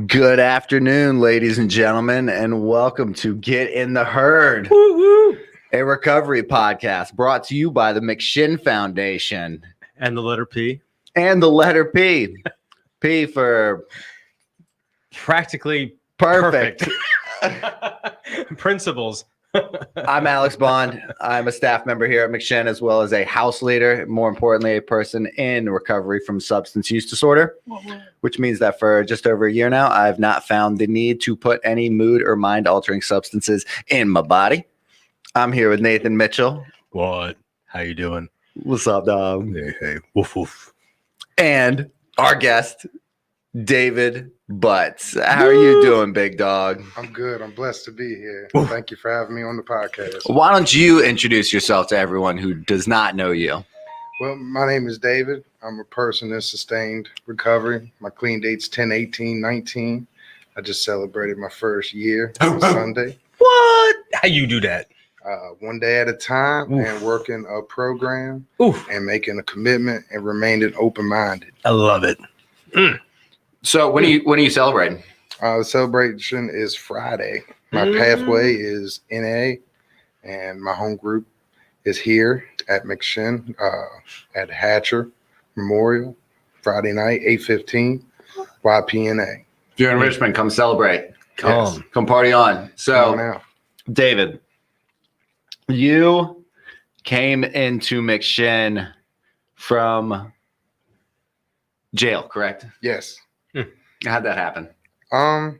Good afternoon, ladies and gentlemen, and welcome to Get in the Herd, a recovery podcast brought to you by the McShin Foundation. And the letter P. And the letter P. P for Practically perfect. Principles. I'm Alex Bond. I'm a staff member here at McShin, as well as a house leader, more importantly, a person in recovery from substance use disorder, which means that for just over a year now, I've not found the need to put any mood or mind-altering substances in my body. I'm here with Nathan Mitchell. What? How you doing? What's up, dog? Hey. Woof woof. And our guest, David Butts. How are you doing, big dog? I'm good. I'm blessed to be here. Thank you for having me on the podcast. Why don't you introduce yourself to everyone who does not know you? Well, my name is David. I'm a person in sustained recovery. My clean date's 10/18/19. I just celebrated my first year on Sunday. What? How you do that? One day at a time. Oof. And working a program Oof. and making a commitment and remaining open-minded. I love it. So when are you celebrating? The celebration is Friday. My pathway is NA, and my home group is here at McShin at Hatcher Memorial, Friday night, 8:15, YPNA. If you're in Richmond, come celebrate. Come. Come party on. Come on So, out. David, you came into McShin from jail, correct? Yes. How'd that happen? I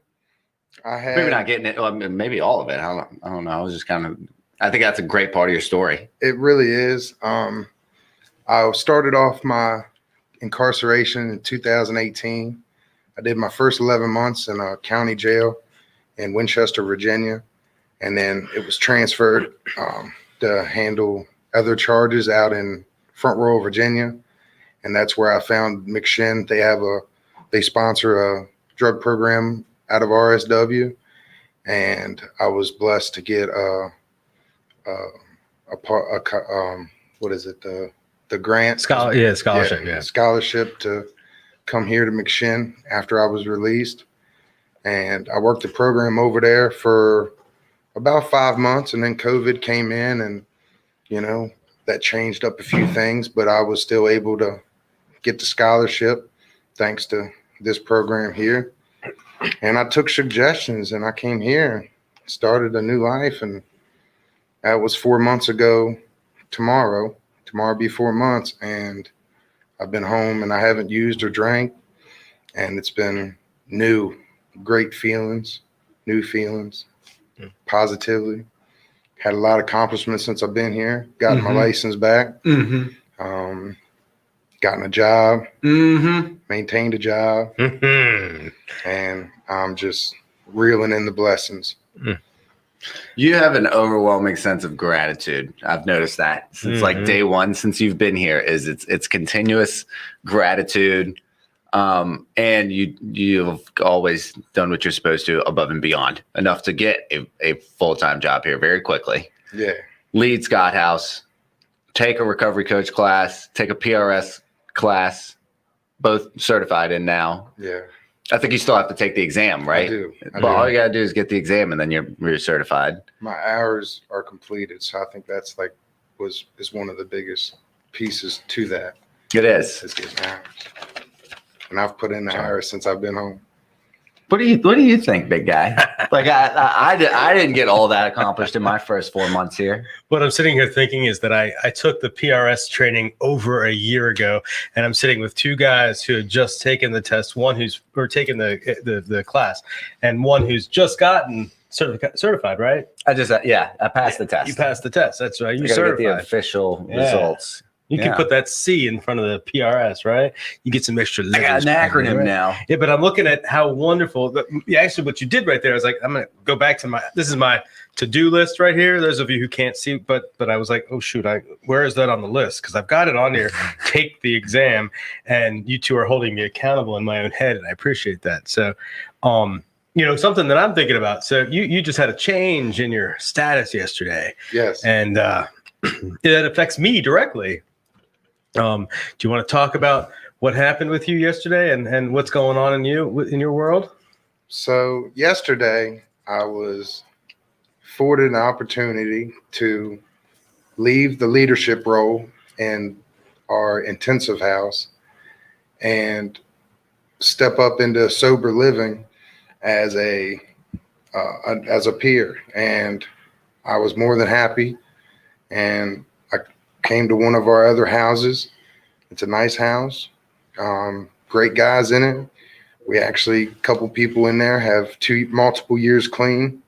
had Maybe not getting it. Well, maybe all of it. I don't know. I was just I think that's a great part of your story. It really is. I started off my incarceration in 2018. I did my first 11 months in a county jail in Winchester, Virginia, and then it was transferred to handle other charges out in Front Royal, Virginia, and that's where I found McShin. They sponsor a drug program out of RSW, and I was blessed to get the grant Scholarship. Yeah. scholarship to come here to McShin after I was released, and I worked the program over there for about 5 months, and then COVID came in, and that changed up a few things, but I was still able to get the scholarship thanks to this program here. And I took suggestions, and I came here and started a new life, and that was 4 months ago tomorrow be 4 months, and I've been home and I haven't used or drank, and it's been great feelings, new feelings, positively. Had a lot of accomplishments since I've been here. Gotten my license back. Gotten a job. Maintained a job. And I'm just reeling in the blessings. You have an overwhelming sense of gratitude. I've noticed that since like day one, since you've been here, it's continuous gratitude. And you've always done what you're supposed to above and beyond, enough to get a full-time job here very quickly. Yeah. Lead Scott House, take a recovery coach class, take a PRS class, both certified in now. Yeah. I think you still have to take the exam, right? I do. But all you got to do is get the exam and then you're certified. My hours are completed. So I think that's is one of the biggest pieces to that. It is. Is getting hours. And I've put in the hours since I've been home. What do you think, big guy? Like I didn't get all that accomplished in my first 4 months here. What I'm sitting here thinking is that I took the PRS training over a year ago, and I'm sitting with two guys who had just taken the test, one who's taken the class, and one who's just gotten certified, right? I passed the test. You passed the test. That's right. You gotta certified. get the official results. You can put that C in front of the PRS, right? You get some extra letters. I got an acronym now. Yeah, but I'm looking at how wonderful. Actually, what you did right there is like, I'm going to go back to this is my to-do list right here. Those of you who can't see, but I was like, oh, shoot, where is that on the list? Because I've got it on here. Take the exam, and you two are holding me accountable in my own head, and I appreciate that. So, something that I'm thinking about. So you just had a change in your status yesterday. Yes. And that affects me directly. Do you want to talk about what happened with you yesterday and what's going on in your world? So yesterday I was afforded an opportunity to leave the leadership role in our intensive house and step up into sober living as a peer. And I was more than happy. And I came to one of our other houses. It's a nice house, great guys in it. We actually, a couple people in there have multiple years clean.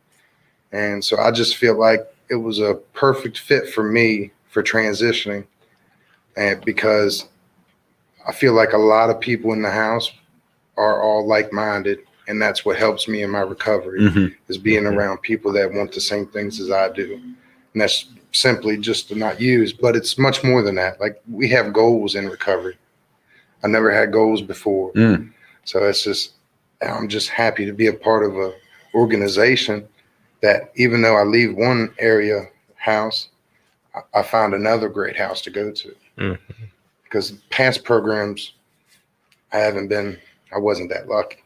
And so I just feel like it was a perfect fit for me for transitioning. And because I feel like a lot of people in the house are all like-minded, and that's what helps me in my recovery is being around people that want the same things as I do. And that's simply just to not use, but it's much more than that. Like, we have goals in recovery. I never had goals before. So I'm just happy to be a part of a organization that, even though I leave one area house, I found another great house to go to. Because past programs, I wasn't that lucky.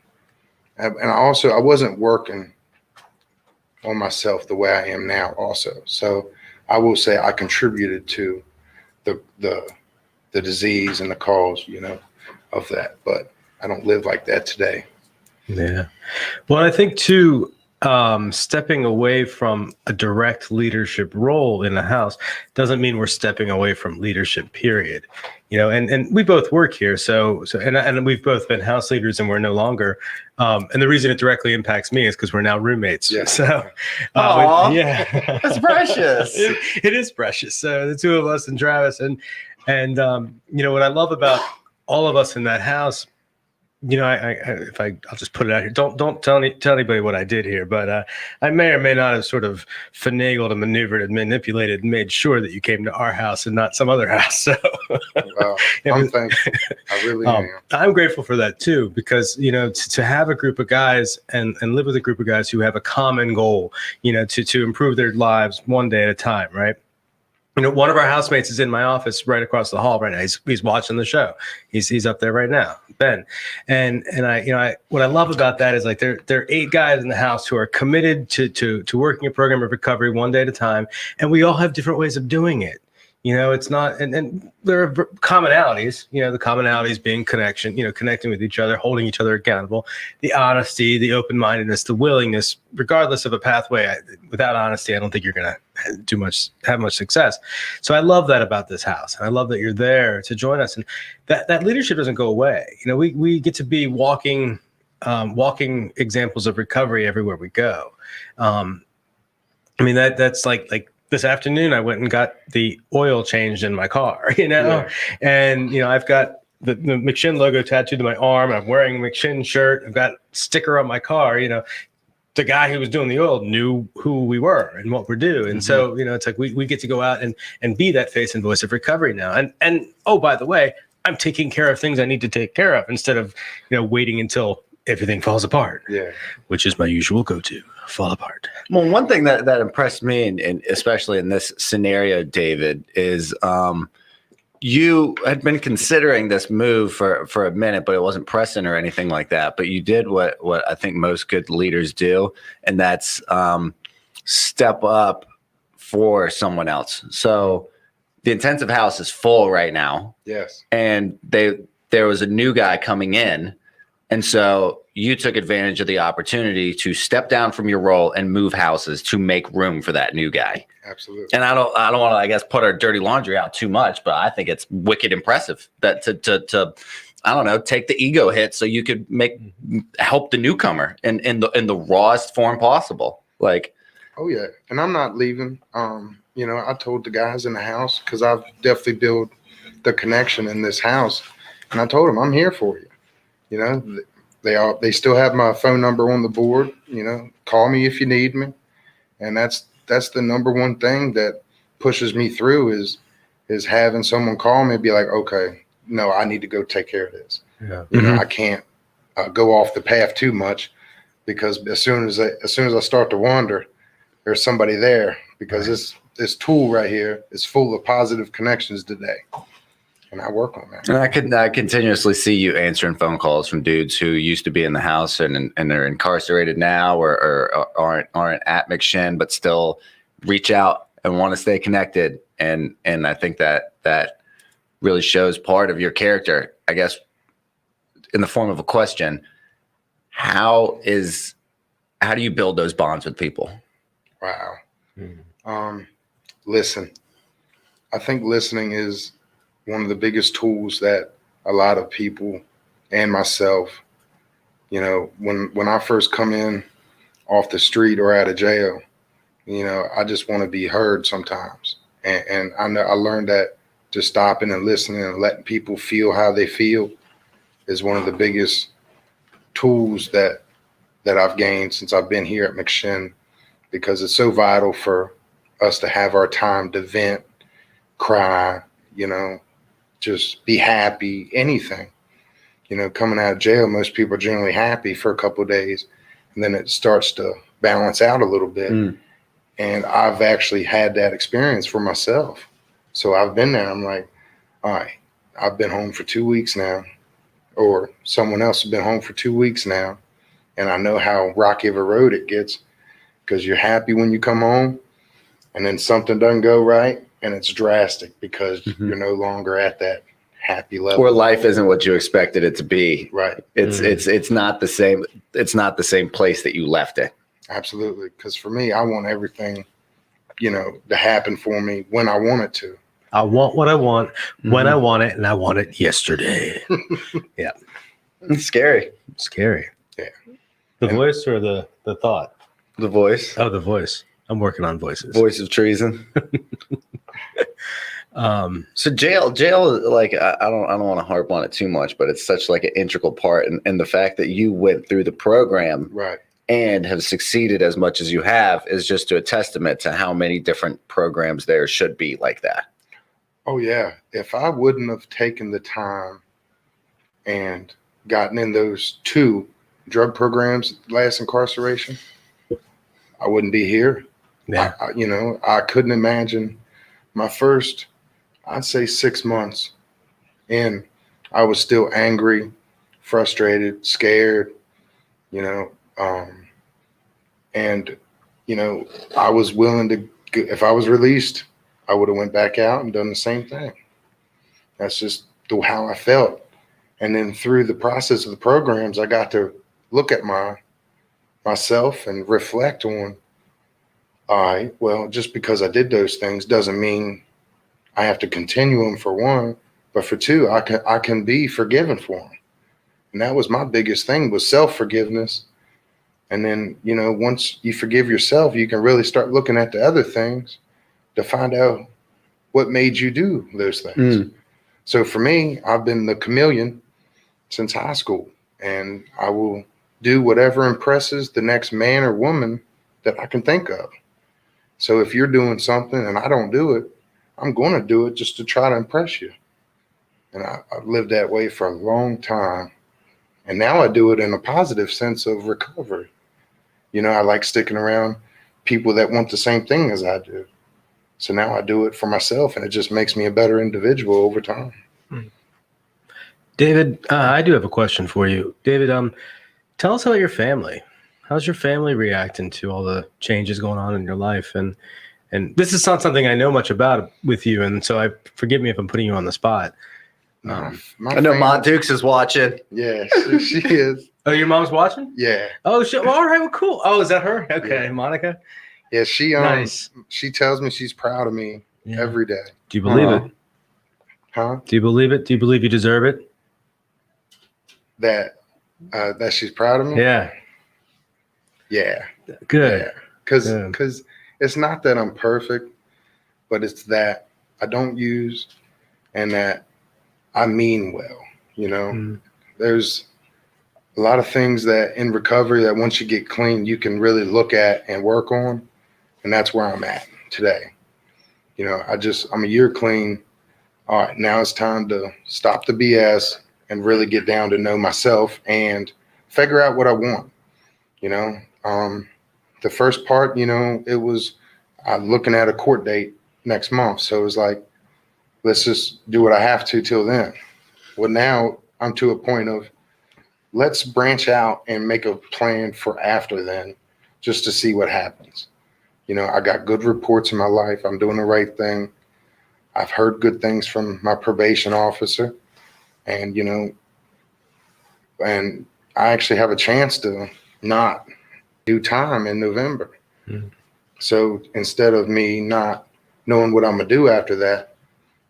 And I wasn't working on myself the way I am now also. So I will say I contributed to the disease and the cause, of that. But I don't live like that today. Yeah. Well, I think too, stepping away from a direct leadership role in the house doesn't mean we're stepping away from leadership, period. And we both work here. And we've both been house leaders, and we're no longer. And the reason it directly impacts me is because we're now roommates. Yeah. So, yeah, that's precious. It is precious. So the two of us and Travis, and what I love about all of us in that house. I'll just put it out here. Don't tell anybody what I did here, but I may or may not have sort of finagled and maneuvered and manipulated and made sure that you came to our house and not some other house. So, well, I'm thankful. I really am. I'm grateful for that too, because to have a group of guys and live with a group of guys who have a common goal, to improve their lives one day at a time, right? One of our housemates is in my office right across the hall right now. He's watching the show. He's up there right now, Ben. And I what I love about that is, like, there are 8 guys in the house who are committed to working a program of recovery one day at a time, and we all have different ways of doing it. It's not, and there are commonalities, the commonalities being connection, connecting with each other, holding each other accountable, the honesty, the open-mindedness, the willingness, regardless of a pathway. Without honesty, I don't think you're going to have much success. So I love that about this house. And I love that you're there to join us. And that leadership doesn't go away. We get to be walking examples of recovery everywhere we go. That's like, this afternoon, I went and got the oil changed in my car, Yeah. and, I've got the McShin logo tattooed to my arm. I'm wearing a McShin shirt. I've got a sticker on my car. The guy who was doing the oil knew who we were and what we're doing. And so, it's like we get to go out and be that face and voice of recovery now. And oh, by the way, I'm taking care of things I need to take care of instead of, waiting until everything falls apart. Yeah. Which is my usual go-to. Fall apart. Well, one thing that impressed me, and especially in this scenario, David, is you had been considering this move for a minute, but it wasn't pressing or anything like that. But you did what I think most good leaders do, and that's step up for someone else. So the intensive house is full right now. Yes. And there was a new guy coming in. And so you took advantage of the opportunity to step down from your role and move houses to make room for that new guy. Absolutely. And I don't want to, I guess, put our dirty laundry out too much, but I think it's wicked impressive that to I don't know, take the ego hit so you could help the newcomer in the rawest form possible. Like, oh yeah, and I'm not leaving. I told the guys in the house, because I've definitely built the connection in this house, and I told them I'm here for you. They still have my phone number on the board. Call me if you need me, and that's the number one thing that pushes me through is having someone call me and be like, okay, no, I need to go take care of this. Yeah. I can't go off the path too much, because as soon as I start to wander, there's somebody there, because this tool right here is full of positive connections today. and I work on that. And I continuously see you answering phone calls from dudes who used to be in the house and they're incarcerated now or aren't at McShin, but still reach out and want to stay connected. And I think that really shows part of your character, I guess, in the form of a question. How do you build those bonds with people? Wow. Listen. I think listening is one of the biggest tools that a lot of people and myself, you know, when I first come in off the street or out of jail, you know, I just want to be heard sometimes. And I know I learned that just stopping and listening and letting people feel how they feel is one of the biggest tools that I've gained since I've been here at McShin, because it's so vital for us to have our time to vent, cry, you know, just be happy, anything. You know, coming out of jail, most people are generally happy for a couple of days, and then it starts to balance out a little bit. And I've actually had that experience for myself. So I've been there. I'm like, all right, I've been home for 2 weeks now, or someone else has been home for 2 weeks now. And I know how rocky of a road it gets, because you're happy when you come home and then something doesn't go right. And it's drastic because you're no longer at that happy level. Or life isn't what you expected it to be. Right. It's not the same. It's not the same place that you left it. Absolutely. Because for me, I want everything, you know, to happen for me when I want it to. I want what I want when I want it, and I want it yesterday. Yeah. It's scary. Scary. Yeah. The voice or the thought? The voice. Oh, the voice. I'm working on voices. Voice of treason. So jail, like I don't want to harp on it too much, but it's such like an integral part, and the fact that you went through the program, right, and have succeeded as much as you have is just a testament to how many different programs there should be like that. Oh yeah. If I wouldn't have taken the time and gotten in those 2 drug programs, last incarceration, I wouldn't be here. Yeah. You know, I couldn't imagine my first, I'd say 6 months in, I was still angry, frustrated, scared, you know, and, you know, I was willing to, if I was released, I would have went back out and done the same thing. That's just how I felt. And then through the process of the programs, I got to look at myself and reflect on, all right, well, just because I did those things doesn't mean I have to continue them, for one, but for two, I can be forgiven for them. And that was my biggest thing, was self-forgiveness. And then, you know, once you forgive yourself, you can really start looking at the other things to find out what made you do those things. So for me, I've been the chameleon since high school, and I will do whatever impresses the next man or woman that I can think of. So if you're doing something and I don't do it, I'm going to do it just to try to impress you. And I've lived that way for a long time. And now I do it in a positive sense of recovery. You know, I like sticking around people that want the same thing as I do. So now I do it for myself, and it just makes me a better individual over time. David, I do have a question for you. David, tell us about your family. How's your family reacting to all the changes going on in your life? And this is not something I know much about with you, and so forgive me if I'm putting you on the spot. My I know Ma Dukes is watching. Yeah, she is. Oh, your mom's watching? Yeah. Oh, well, all right. Well, cool. Oh, is that her? Okay, Yeah. Monica. Yeah, she Nice. She tells me she's proud of me every day. Do you believe it? Huh? Do you believe it? Do you believe you deserve it? That she's proud of me? Yeah. Yeah. Good. Because it's not that I'm perfect, but it's that I don't use and that I mean well. You know, there's a lot of things that in recovery that once you get clean, you can really look at and work on. And that's where I'm at today. You know, I'm a year clean. All right, now it's time to stop the BS and really get down to know myself and figure out what I want. You know, the first part, you know, it was looking at a court date next month. So it was like, let's just do what I have to till then. Well, now I'm to a point of let's branch out and make a plan for after then, just to see what happens. You know, I got good reports in my life. I'm doing the right thing. I've heard good things from my probation officer, and, you know, and I actually have a chance to not do time in November. Mhm. So instead of me not knowing what I'm gonna do after that,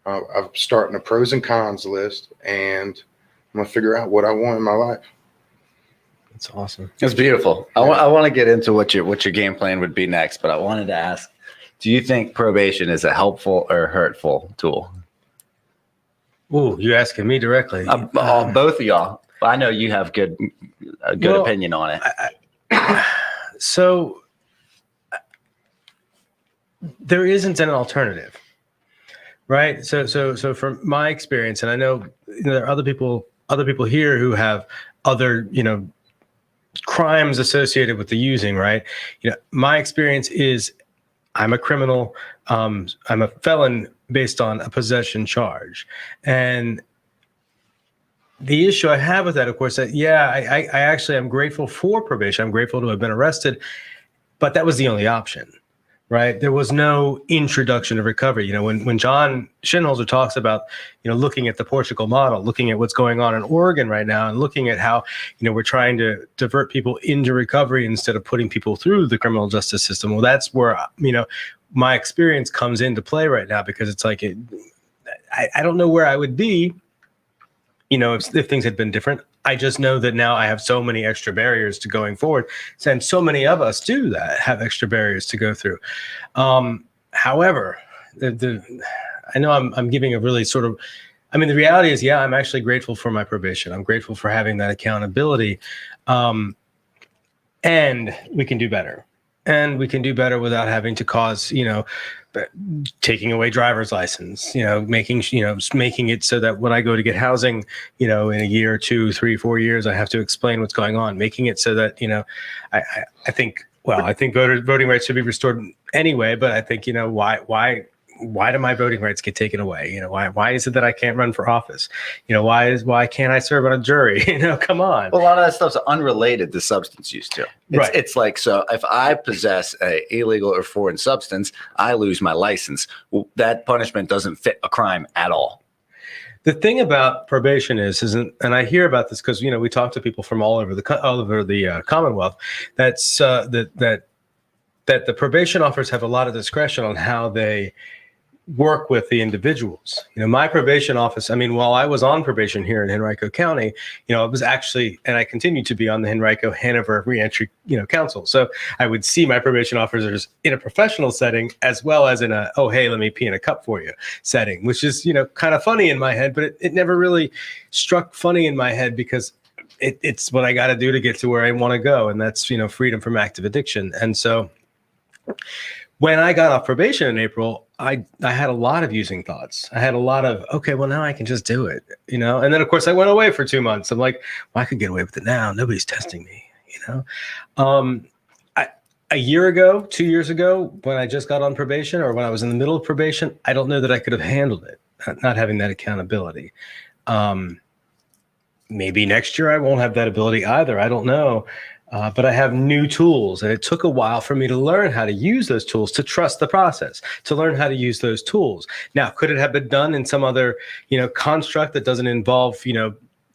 I'm starting a pros and cons list, and I'm gonna figure out what I want in my life. That's awesome. It's beautiful. Yeah. I want to get into what your game plan would be next, but I wanted to ask, do you think probation is a helpful or hurtful tool? Ooh, you're asking me directly. Both of y'all. I know you have a good Well, opinion on it. So there isn't an alternative, right? So from my experience, and I know, there are other people here who have other, crimes associated with the using, right? My experience is I'm a criminal. I'm a felon based on a possession charge. And the issue I have with that, of course, I actually am grateful for probation. I'm grateful to have been arrested, but that was the only option, right? There was no introduction to recovery. When John Shinholzer talks about, looking at the Portugal model, looking at what's going on in Oregon right now, and looking at how, we're trying to divert people into recovery instead of putting people through the criminal justice system. Well, that's where, my experience comes into play right now, because it's like, I don't know where I would be, if things had been different. I just know that now I have so many extra barriers to going forward. And so many of us do that, have extra barriers to go through. However, I know I'm giving a really sort of, the reality is, I'm actually grateful for my probation. I'm grateful for having that accountability. And we can do better. And we can do better without having to cause, taking away driver's license, making it so that when I go to get housing, in a year, 2, 3, 4 years, I have to explain what's going on, making it so that, I think voting rights should be restored anyway, but I think, why do my voting rights get taken away? Why is it that I can't run for office? Why can't I serve on a jury? Come on. Well, a lot of that stuff's unrelated to substance use too. Right. It's like, so if I possess a illegal or foreign substance, I lose my license. Well, that punishment doesn't fit a crime at all. The thing about probation and I hear about this because, we talk to people from all over the Commonwealth, that the probation officers have a lot of discretion on how they work with the individuals. My probation office, while I was on probation here in Henrico County, it was actually, and I continue to be on the Henrico Hanover Reentry, Council. So I would see my probation officers in a professional setting as well as in a, oh, hey, let me pee in a cup for you setting, which is, kind of funny in my head, but it never really struck funny in my head because it's what I got to do to get to where I want to go. And that's, freedom from active addiction. And so when I got off probation in April, I had a lot of using thoughts. I had a lot of, okay, well, now I can just do it, and then of course I went away for 2 months. I'm like, well, I could get away with it now. Nobody's testing me, a year ago, 2 years ago, when I just got on probation or when I was in the middle of probation, I don't know that I could have handled it, not having that accountability. Maybe next year I won't have that ability either. I don't know. But I have new tools, and it took a while for me to learn how to use those tools, to trust the process, to learn how to use those tools. Now, could it have been done in some other, construct that doesn't involve,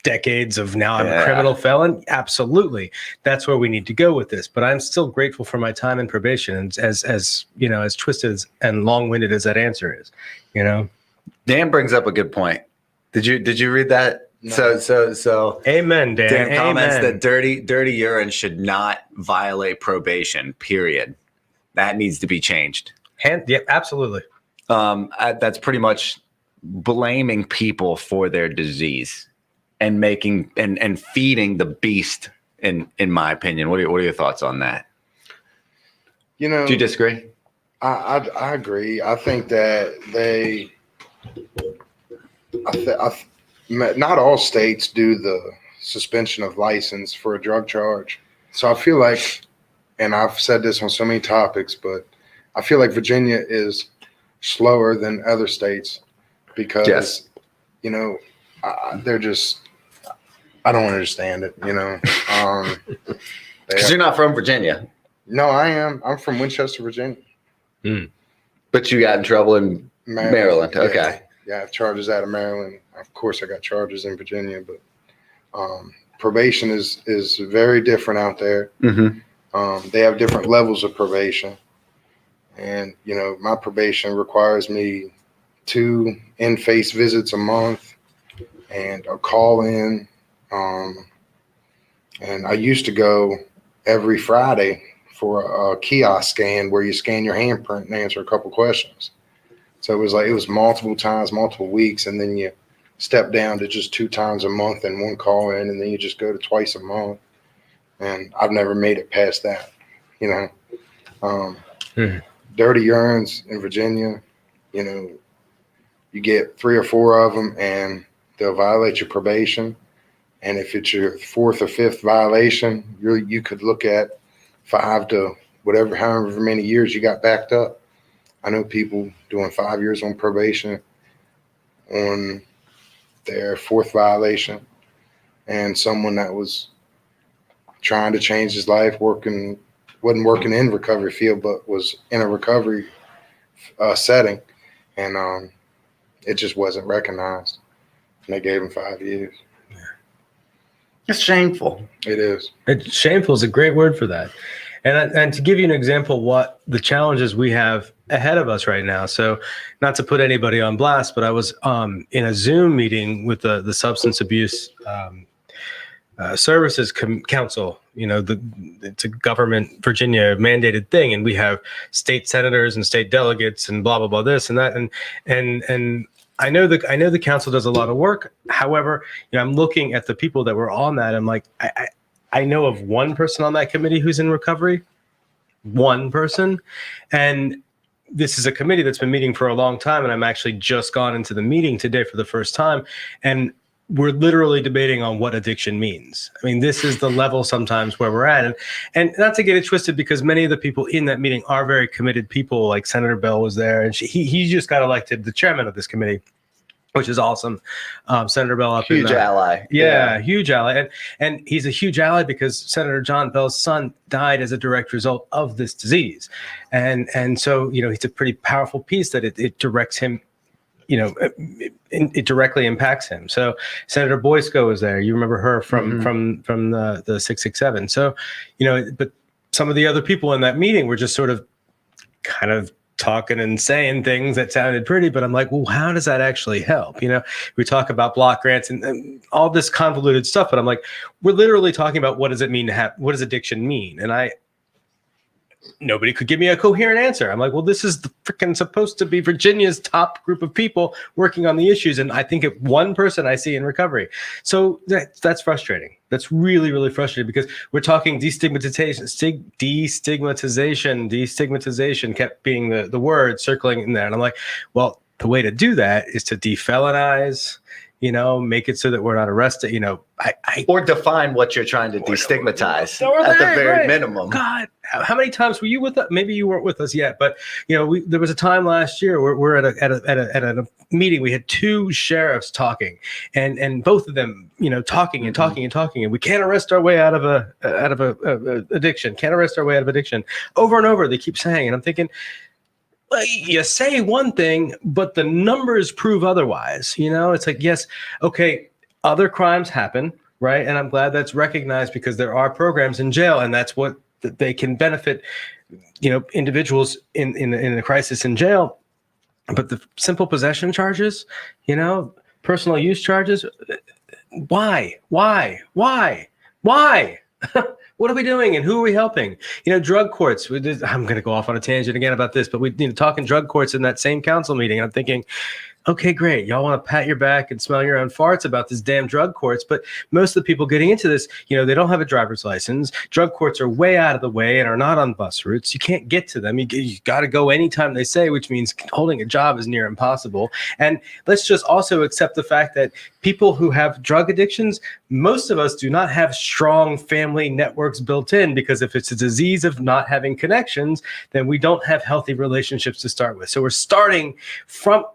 decades of now I'm a criminal felon? Absolutely. That's where we need to go with this. But I'm still grateful for my time in probation, and as twisted and long-winded as that answer is, Dan brings up a good point. Did you read that? No. So Amen, Dan. Dan comments Amen. that dirty urine should not violate probation, period. That needs to be changed. Yeah, absolutely. That's pretty much blaming people for their disease and making and feeding the beast, in my opinion. What are your thoughts on that? Do you disagree? I agree. I think that not all states do the suspension of license for a drug charge. So I feel like, and I've said this on so many topics, but I feel like Virginia is slower than other states because, Yes. you know, they're just, I don't understand it, you know. Because you're not from Virginia, No, I am. I'm from Winchester, Virginia. but you got in trouble in Maryland. Yeah. Okay. Yeah, I have charges out of Maryland. Of course, I got charges in Virginia, but probation is very different out there. Mm-hmm. They have different levels of probation. And, you know, my probation requires me 2 in-face visits a month and a call-in. And I used to go every Friday for a kiosk scan where you scan your handprint and answer a couple questions. So it was multiple times, multiple weeks, and then you step down to just 2 times a month and 1 call in, and then you just go to twice a month. And I've never made it past that, you know. Dirty urines in Virginia, you know, you get 3 or 4 of them and they'll violate your probation. And if it's your 4th or 5th violation, you could look at 5 to whatever, however many years you got backed up. I know people doing 5 years on probation on their 4th violation, and someone that was trying to change his life, wasn't working in recovery field, but was in a recovery setting, and it just wasn't recognized, and they gave him 5 years. It's shameful. It is. Shameful is a great word for that. And to give you an example, what the challenges we have ahead of us right now. So, not to put anybody on blast, but I was in a Zoom meeting with the Substance Abuse Services Council. You know, it's a government Virginia mandated thing, and we have state senators and state delegates and blah blah blah this and that, and I know the council does a lot of work. However, you know, I'm looking at the people that were on that. I'm like, I know of one person on that committee who's in recovery, one person, and this is a committee that's been meeting for a long time. And I'm actually just gone into the meeting today for the first time, and we're literally debating on what addiction means. I mean, this is the level sometimes where we're at. And not to get it twisted, because many of the people in that meeting are very committed people, like Senator Bell was there, and he just got elected the chairman of this committee, which is awesome. Senator Bell up Huge ally. Yeah, huge ally. And he's a huge ally because Senator John Bell's son died as a direct result of this disease. And so, you know, it's a pretty powerful piece that it directs him. You know, it directly impacts him. So Senator Boysko was there. You remember her from the 667. So, you know, but some of the other people in that meeting were just sort of kind of talking and saying things that sounded pretty, but I'm like, well, how does that actually help? You know, we talk about block grants and all this convoluted stuff, but I'm like, we're literally talking about what does it mean to have, what does addiction mean? And nobody could give me a coherent answer. I'm like, well, this is freaking supposed to be Virginia's top group of people working on the issues. And I think of one person I see in recovery. So that's frustrating. That's really, really frustrating because we're talking destigmatization kept being the word circling in there. And I'm like, well, the way to do that is to defelonize, you know, make it so that we're not arrested, you know, or define what you're trying to destigmatize or at the that, very right. minimum. God, how many times were you with us? Maybe you weren't with us yet, but you know, there was a time last year where we're at a meeting. We had 2 sheriffs talking, and both of them, you know, talking, and we can't arrest our way out of a addiction. Can't arrest our way out of addiction. Over and over, they keep saying, and I'm thinking, well, you say one thing, but the numbers prove otherwise. You know, it's like, yes, okay, other crimes happen, right? And I'm glad that's recognized because there are programs in jail, and that's what they can benefit, you know, individuals in the crisis in jail. But the simple possession charges, you know, personal use charges, why? What are we doing and who are we helping? You know, drug courts. I'm going to go off on a tangent again about this, but we, you know, talking drug courts in that same council meeting. I'm thinking, okay, great. Y'all want to pat your back and smell your own farts about this damn drug courts. But most of the people getting into this, you know, they don't have a driver's license. Drug courts are way out of the way and are not on bus routes. You can't get to them. You got to go anytime they say, which means holding a job is near impossible. And let's just also accept the fact that people who have drug addictions, most of us do not have strong family networks built in, because if it's a disease of not having connections, then we don't have healthy relationships to start with. So we're starting from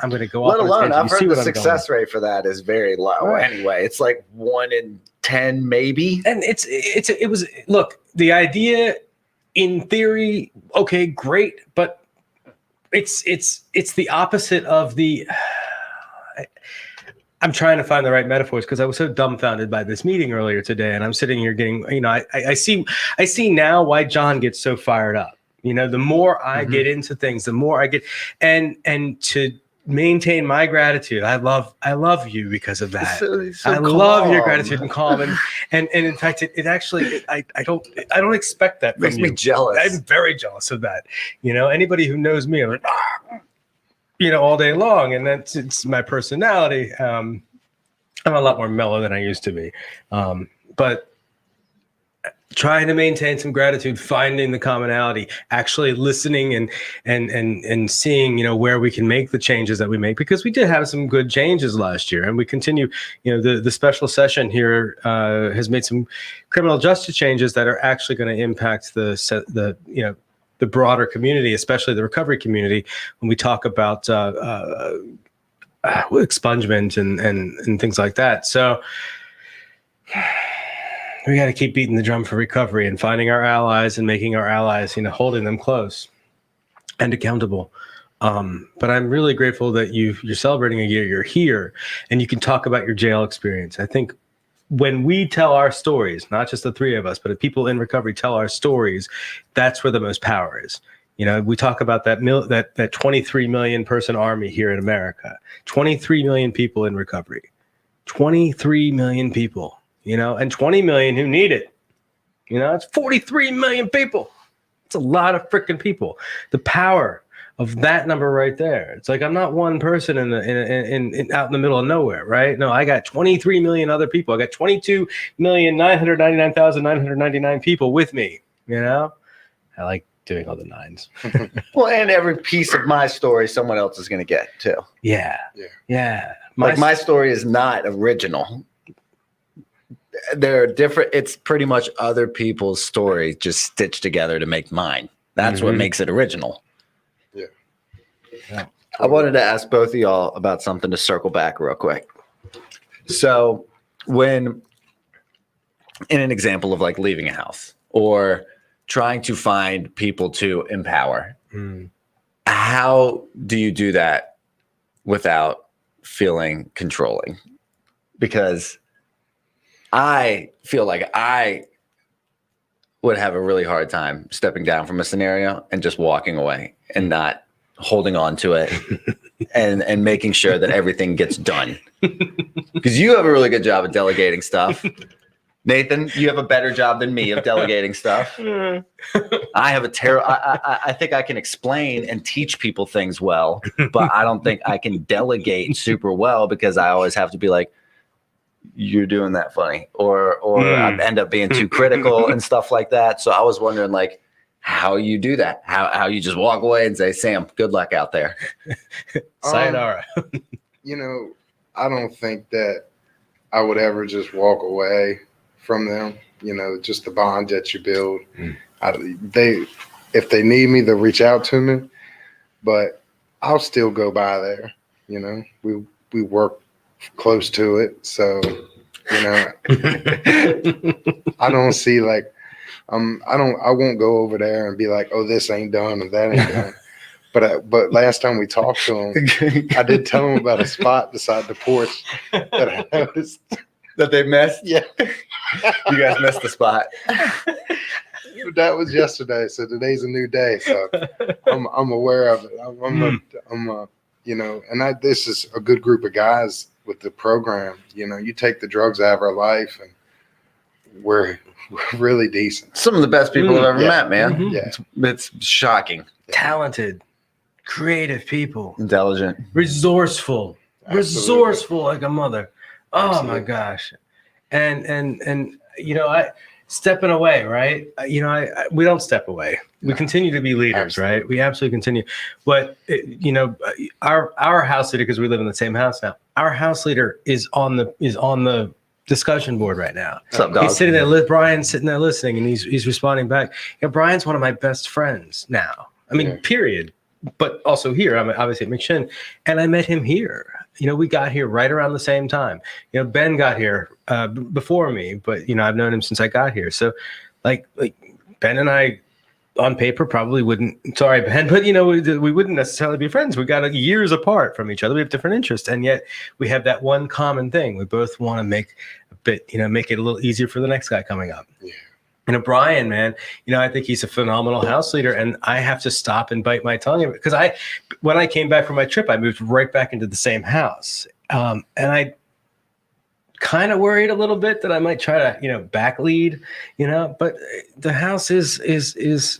I'm going to go Let off on a alone, tangent. I've You heard see the what I'm going. success rate for that is very low. Right. Anyway, it's like 1 in 10, maybe. And it was, look, the idea in theory, okay, great, but it's the opposite of the. I'm trying to find the right metaphors because I was so dumbfounded by this meeting earlier today, and I'm sitting here getting, I see now why John gets so fired up. The more I get into things, the more I get, and to maintain my gratitude. I love you because of that. So I love your calm. gratitude and calm, and in fact, it actually, I don't expect that Makes from me you. jealous. I'm very jealous of that. Anybody who knows me, I'm like, all day long, and it's my personality. I'm a lot more mellow than I used to be, but trying to maintain some gratitude, finding the commonality, actually listening and seeing where we can make the changes that we make, because we did have some good changes last year, and we continue. The special session here has made some criminal justice changes that are actually going to impact the broader community, especially the recovery community, when we talk about expungement and things like that. So we got to keep beating the drum for recovery and finding our allies and making our allies, holding them close and accountable. But I'm really grateful that you're celebrating a year. You're here and you can talk about your jail experience. I think when we tell our stories, not just the three of us, but if people in recovery tell our stories, that's where the most power is. We talk about that 23 million person army here in America, 23 million people in recovery, 23 million people, and 20 million who need it. It's 43 million people. It's a lot of freaking people. The power of that number right there. It's like I'm not one person in out in the middle of nowhere, right? No, I got 23 million other people. I got 22,999,999 people with me. I like doing all the nines. Well, and every piece of my story, someone else is going to get too. Yeah. My story is not original. They're different. It's pretty much other people's stories just stitched together to make mine. That's what makes it original. Yeah. I wanted to ask both of y'all about something to circle back real quick. So when in an example of like leaving a house or trying to find people to empower, how do you do that without feeling controlling? Because I feel like I would have a really hard time stepping down from a scenario and just walking away and not holding on to it and making sure that everything gets done. Because you have a really good job of delegating stuff. Nathan, you have a better job than me of delegating stuff. I have I think I can explain and teach people things well, but I don't think I can delegate super well because I always have to be like, you're doing that funny, or I end up being too critical and stuff like that. So I was wondering like how you do that, how you just walk away and say, Sam, good luck out there. Sayonara. I don't think that I would ever just walk away from them. Just the bond that you build. If they need me, they'll reach out to me, but I'll still go by there. We work close to it, so I don't see like I won't go over there and be like, oh, this ain't done and that ain't done. But last time we talked to him, I did tell him about a spot beside the porch that I noticed That they missed. Yeah. You guys missed the spot. That was yesterday, so today's a new day. So I'm aware of it. This is a good group of guys with the program. You take the drugs out of our life, and we're really decent. Some of the best people I've ever Yeah. met, man. Yeah, It's shocking. Talented, creative people, Intelligent. Resourceful like a mother. Oh Absolutely. my gosh. And I stepping away, right? We don't step away. We continue to be leaders, Absolutely. right? We absolutely continue. But our house leader, because we live in the same house now, our house leader is on the discussion board right now. What's up, dog? He's sitting there, Brian's sitting there listening, and he's responding back. Brian's one of my best friends now. I mean, Yeah. period. but also here. I'm obviously at McShin, and I met him here. We got here right around the same time. Ben got here before me, but I've known him since I got here. So, like Ben and I, on paper, probably wouldn't. Sorry, Ben, but we wouldn't necessarily be friends. We got years apart from each other. We have different interests, and yet we have that one common thing. We both want to make it a little easier for the next guy coming up. Yeah. Brian, man, I think he's a phenomenal house leader, and I have to stop and bite my tongue because when I came back from my trip, I moved right back into the same house, and I kind of worried a little bit that I might try to, back lead, but the house is.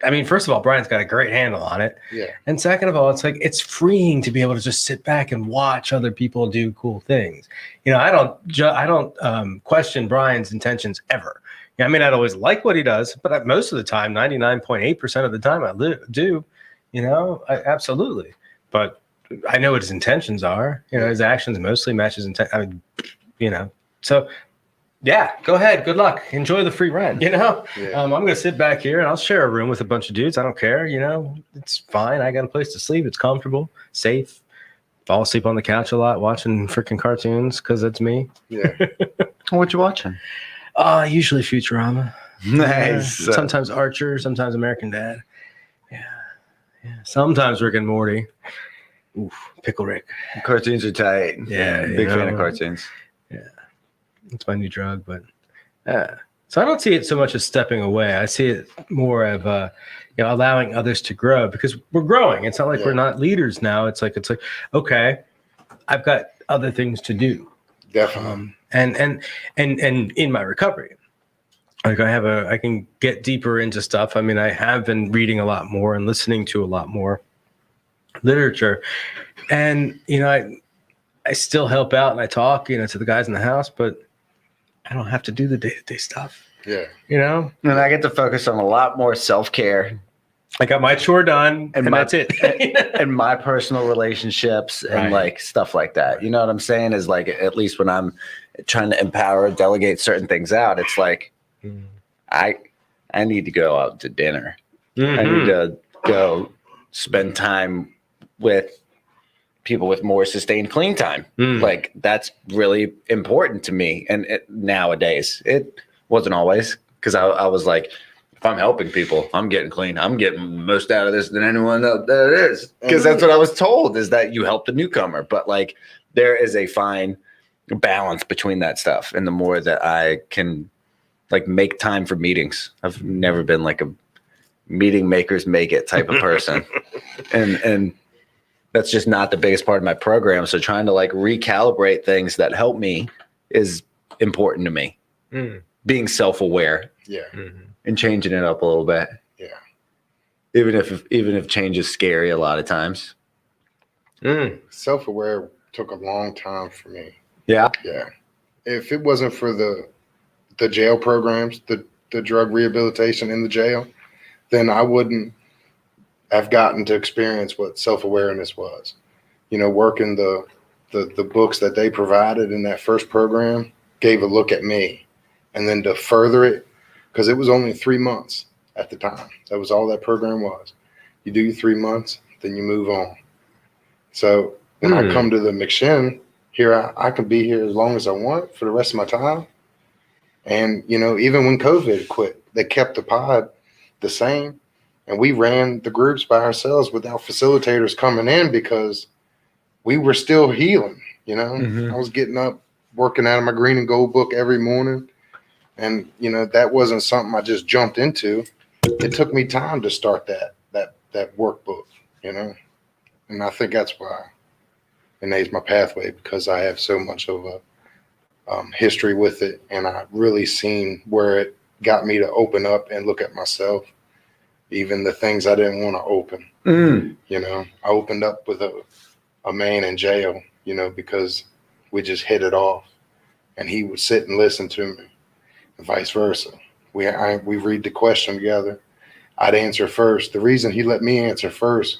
I mean, first of all, Brian's got a great handle on it, Yeah. and second of all, it's freeing to be able to just sit back and watch other people do cool things. I don't question Brian's intentions ever. I may not always like what he does, but most of the time, 99.8% of the time, I do. Absolutely. But I know what his intentions are. His actions mostly match his intent. I mean, So, yeah, go ahead. Good luck. Enjoy the free rent. Yeah. I'm going to sit back here and I'll share a room with a bunch of dudes. I don't care. It's fine. I got a place to sleep. It's comfortable, safe. Fall asleep on the couch a lot, watching freaking cartoons because that's me. Yeah. What you watching? Usually Futurama. Nice. Yeah. Sometimes Archer, sometimes American Dad. Yeah. Sometimes Rick and Morty. Oof, Pickle Rick. Cartoons are tight. Yeah, Big fan of cartoons. Yeah. It's my new drug, but so I don't see it so much as stepping away. I see it more of allowing others to grow because we're growing. It's not like we're not leaders now. It's like okay, I've got other things to do. Definitely. And in my recovery, like I can get deeper into stuff. I mean, I have been reading a lot more and listening to a lot more literature, and I still help out and I talk to the guys in the house, but I don't have to do the day-to-day stuff. Yeah. And I get to focus on a lot more self-care. I got my chore done, and that's it. And my personal relationships and like stuff like that. You know what I'm saying? Is like, at least when I'm trying to empower, delegate certain things out, it's like I need to go out to dinner. I need to go spend time with people with more sustained clean time. Like that's really important to me. And nowadays, it wasn't always, because I was like, if I'm helping people, I'm getting clean. I'm getting most out of this than anyone else there is. Because that's what I was told, is that you help the newcomer. But like, there is a fine balance between that stuff. And the more that I can like make time for meetings, I've never been like a meeting makers make it type of person. and that's just not the biggest part of my program. So trying to like recalibrate things that help me is important to me. Being self-aware. Yeah. And changing it up a little bit. Yeah. Even if change is scary a lot of times. Self-aware took a long time for me. Yeah. Yeah. If it wasn't for the jail programs, the drug rehabilitation in the jail, then I wouldn't have gotten to experience what self-awareness was. Working the books that they provided in that first program gave a look at me. And then to further it, because it was only 3 months at the time. That was all that program was. You do 3 months, then you move on. So when I come to the McShin, here I can be here as long as I want for the rest of my time. And, even when COVID quit, they kept the pod the same. And we ran the groups by ourselves without facilitators coming in because we were still healing, I was getting up, working out of my green and gold book every morning. And, that wasn't something I just jumped into. It took me time to start that workbook, and I think that's why NA's my pathway, because I have so much of a history with it. And I've really seen where it got me to open up and look at myself, even the things I didn't want to open. I opened up with a man in jail, because we just hit it off, and he would sit and listen to me. Vice versa. We read the question together. I'd answer first. The reason he let me answer first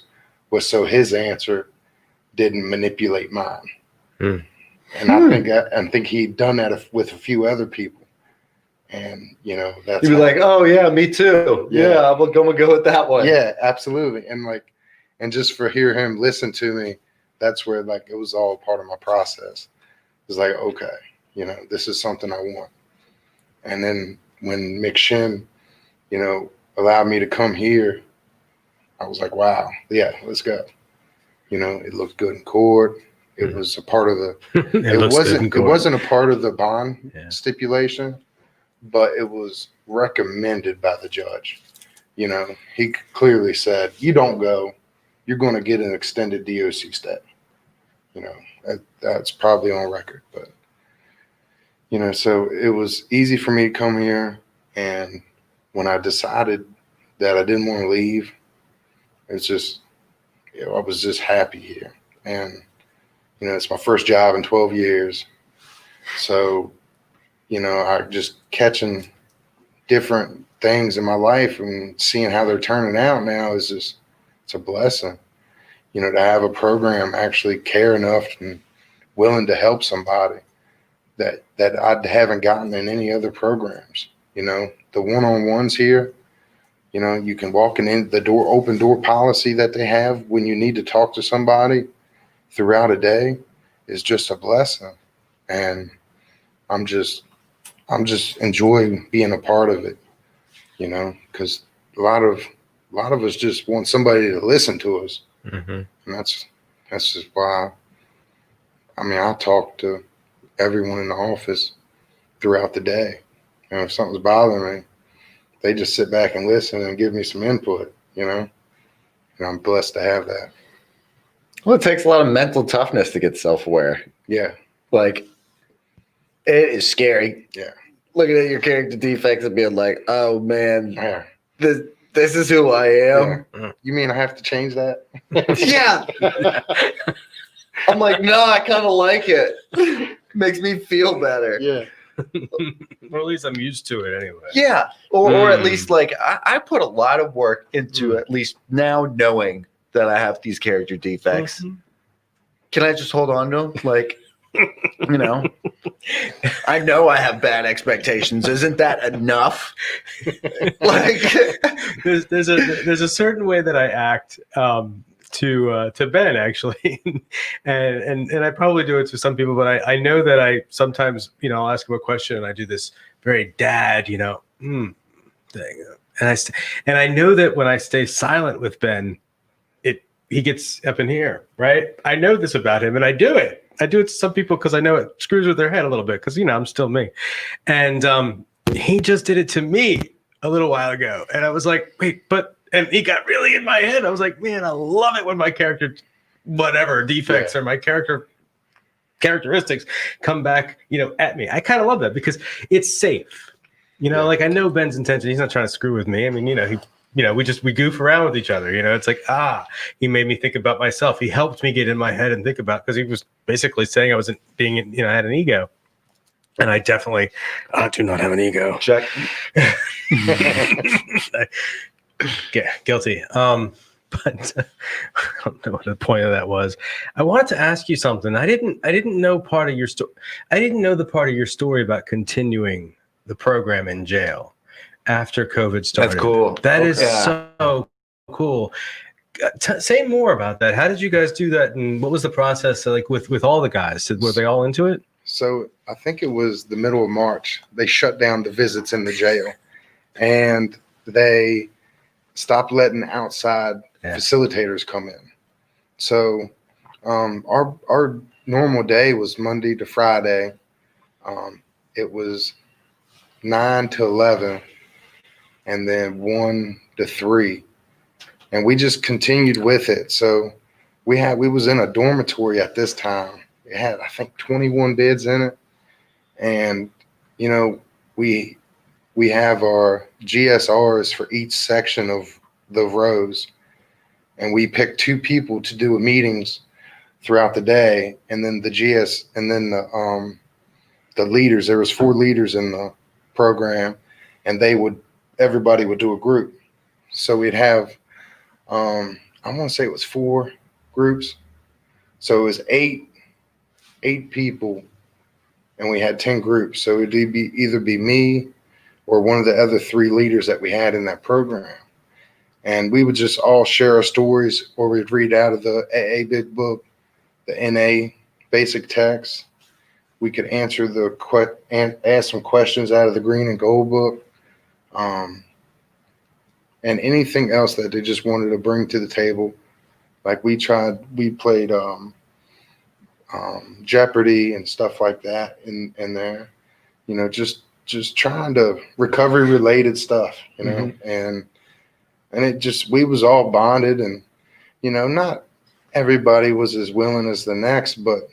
was so his answer didn't manipulate mine. And I think he'd done that with a few other people. And that's you'd be like, oh yeah, me too. Yeah, I'm gonna go with that one. Yeah, absolutely. And like And just for hear him listen to me, that's where like it was all part of my process. It's like, okay, you know, this is something I want. And then when McShin, you know, allowed me to come here, I was like, wow, yeah, let's go. You know, it looked good in court. It was a part of the. It wasn't a part of the bond stipulation, but it was recommended by the judge. You know, he clearly said, "You don't go, you're going to get an extended DOC stay." You know, that's probably on record, but you know, so it was easy for me to come here, and when I decided that I didn't want to leave, it's just, you know, I was just happy here, and you know, it's my first job in 12 years. So, you know, I just catching different things in my life and seeing how they're turning out now is just, it's a blessing. You know, to have a program actually care enough and willing to help somebody that I haven't gotten in any other programs. You know, the one-on-ones here, you know, you can walk in the door, open door policy that they have when you need to talk to somebody throughout a day is just a blessing. And I'm just enjoying being a part of it, you know, because a lot of us just want somebody to listen to us. And that's just why, I mean, I talk to everyone in the office throughout the day. You know, if something's bothering me, they just sit back and listen and give me some input, you know, and I'm blessed to have that. Well, it takes a lot of mental toughness to get self-aware. Yeah. Like, it is scary. Yeah. Looking at your character defects and being like, oh man, Yeah. this is who I am. Yeah. You mean I have to change that? Yeah. I'm like, no, I kind of like it. Makes me feel better. Yeah. Or at least I'm used to it anyway. Yeah. Or at least like I put a lot of work into at least now knowing that I have these character defects. Can I just hold on to them? Like, you know, I know I have bad expectations. Isn't that enough? Like, there's a certain way that I act to Ben actually, and I probably do it to some people, but I know that I sometimes, you know, I'll ask him a question and I do this very dad, you know, thing, and I know that when I stay silent with Ben, he gets up in here, right? I know this about him, and I do it. I do it to some people because I know it screws with their head a little bit because, you know, I'm still me. And he just did it to me a little while ago. And I was like, wait, and he got really in my head. I was like, man, I love it when my character, whatever defects or my characteristics come back, you know, at me. I kind of love that because it's safe. You know, like I know Ben's intention. He's not trying to screw with me. I mean, you know, we goof around with each other. You know, it's like, he made me think about myself. He helped me get in my head and think about, because he was basically saying I wasn't being, you know, I had an ego. And I definitely do not have an ego. check. Guilty. But I don't know what the point of that was. I wanted to ask you something. I didn't know part of your story. I didn't know the part of your story about continuing the program in jail after COVID started. That's cool. That is so cool. Say more about that. How did you guys do that, and what was the process like with all the guys? Were they all into it? So I think it was the middle of March. They shut down the visits in the jail, and they stopped letting outside facilitators come in. So our normal day was Monday to Friday. It was 9 to 11, and then 1 to 3, and we just continued with it. So we was in a dormitory at this time. It had, I think, 21 beds in it, and you know, we have our GSRs for each section of the rows, and we picked 2 people to do meetings throughout the day, and then the leaders. There was 4 leaders in the program, and everybody would do a group. So we'd have, I want to say it was 4 groups. So it was 8 people, and we had 10 groups. So it'd either be me or one of the other 3 leaders that we had in that program. And we would just all share our stories, or we'd read out of the AA Big Book, the NA basic text. We could answer ask some questions out of the Green and Gold book, and anything else that they just wanted to bring to the table. Like we played Jeopardy and stuff like that in there. You know, just trying to recovery related stuff. You know, and it just, we was all bonded, and you know, not everybody was as willing as the next, but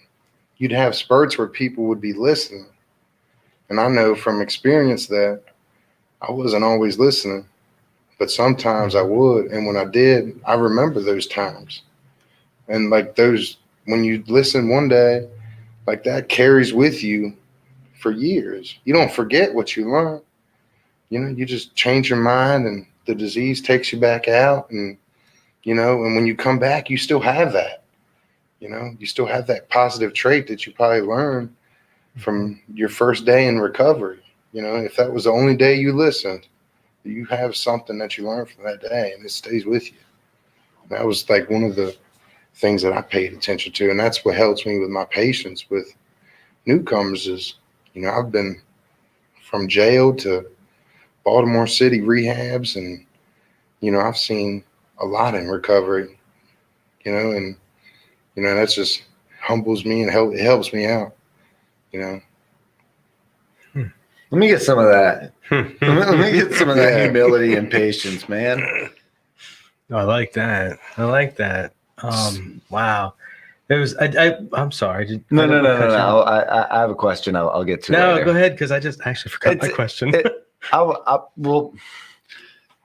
you'd have spurts where people would be listening. And I know from experience that I wasn't always listening, but sometimes I would. And when I did, I remember those times. And like those, when you listen one day, like that carries with you for years. You don't forget what you learned. You know, you just change your mind, and the disease takes you back out. And, you know, and when you come back, you still have that. You know, you still have that positive trait that you probably learned from your first day in recovery. You know, if that was the only day you listened, you have something that you learned from that day, and it stays with you. That was like one of the things that I paid attention to. And that's what helps me with my patients with newcomers is, you know, I've been from jail to Baltimore City rehabs, and, you know, I've seen a lot in recovery, you know, and, you know, that's just humbles me and it helps me out, you know. Let me get some of that. Let me get some of that humility and patience, man. I like that. I like that. Wow. There was. I'm sorry. No. I have a question. I'll get to. No, later. go ahead, because I just actually forgot my question. Well,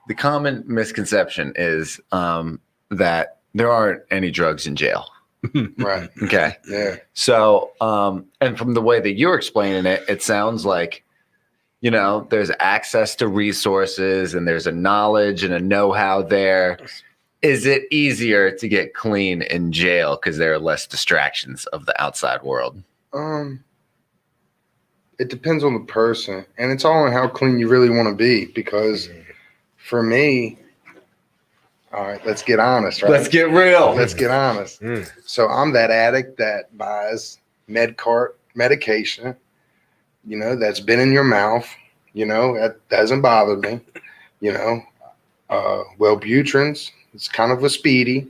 the common misconception is that there aren't any drugs in jail. Right. Okay. Yeah. So, and from the way that you're explaining it, it sounds like, you know, there's access to resources and there's a knowledge and a know-how there. Is it easier to get clean in jail because there are less distractions of the outside world? It depends on the person, and it's all on how clean you really want to be. Because for me, all right, let's get honest, right? Let's get real. Let's get honest. So I'm that addict that buys MedCart medication, you know, that's been in your mouth, you know, that doesn't bother me, you know. Wellbutrins, it's kind of a speedy,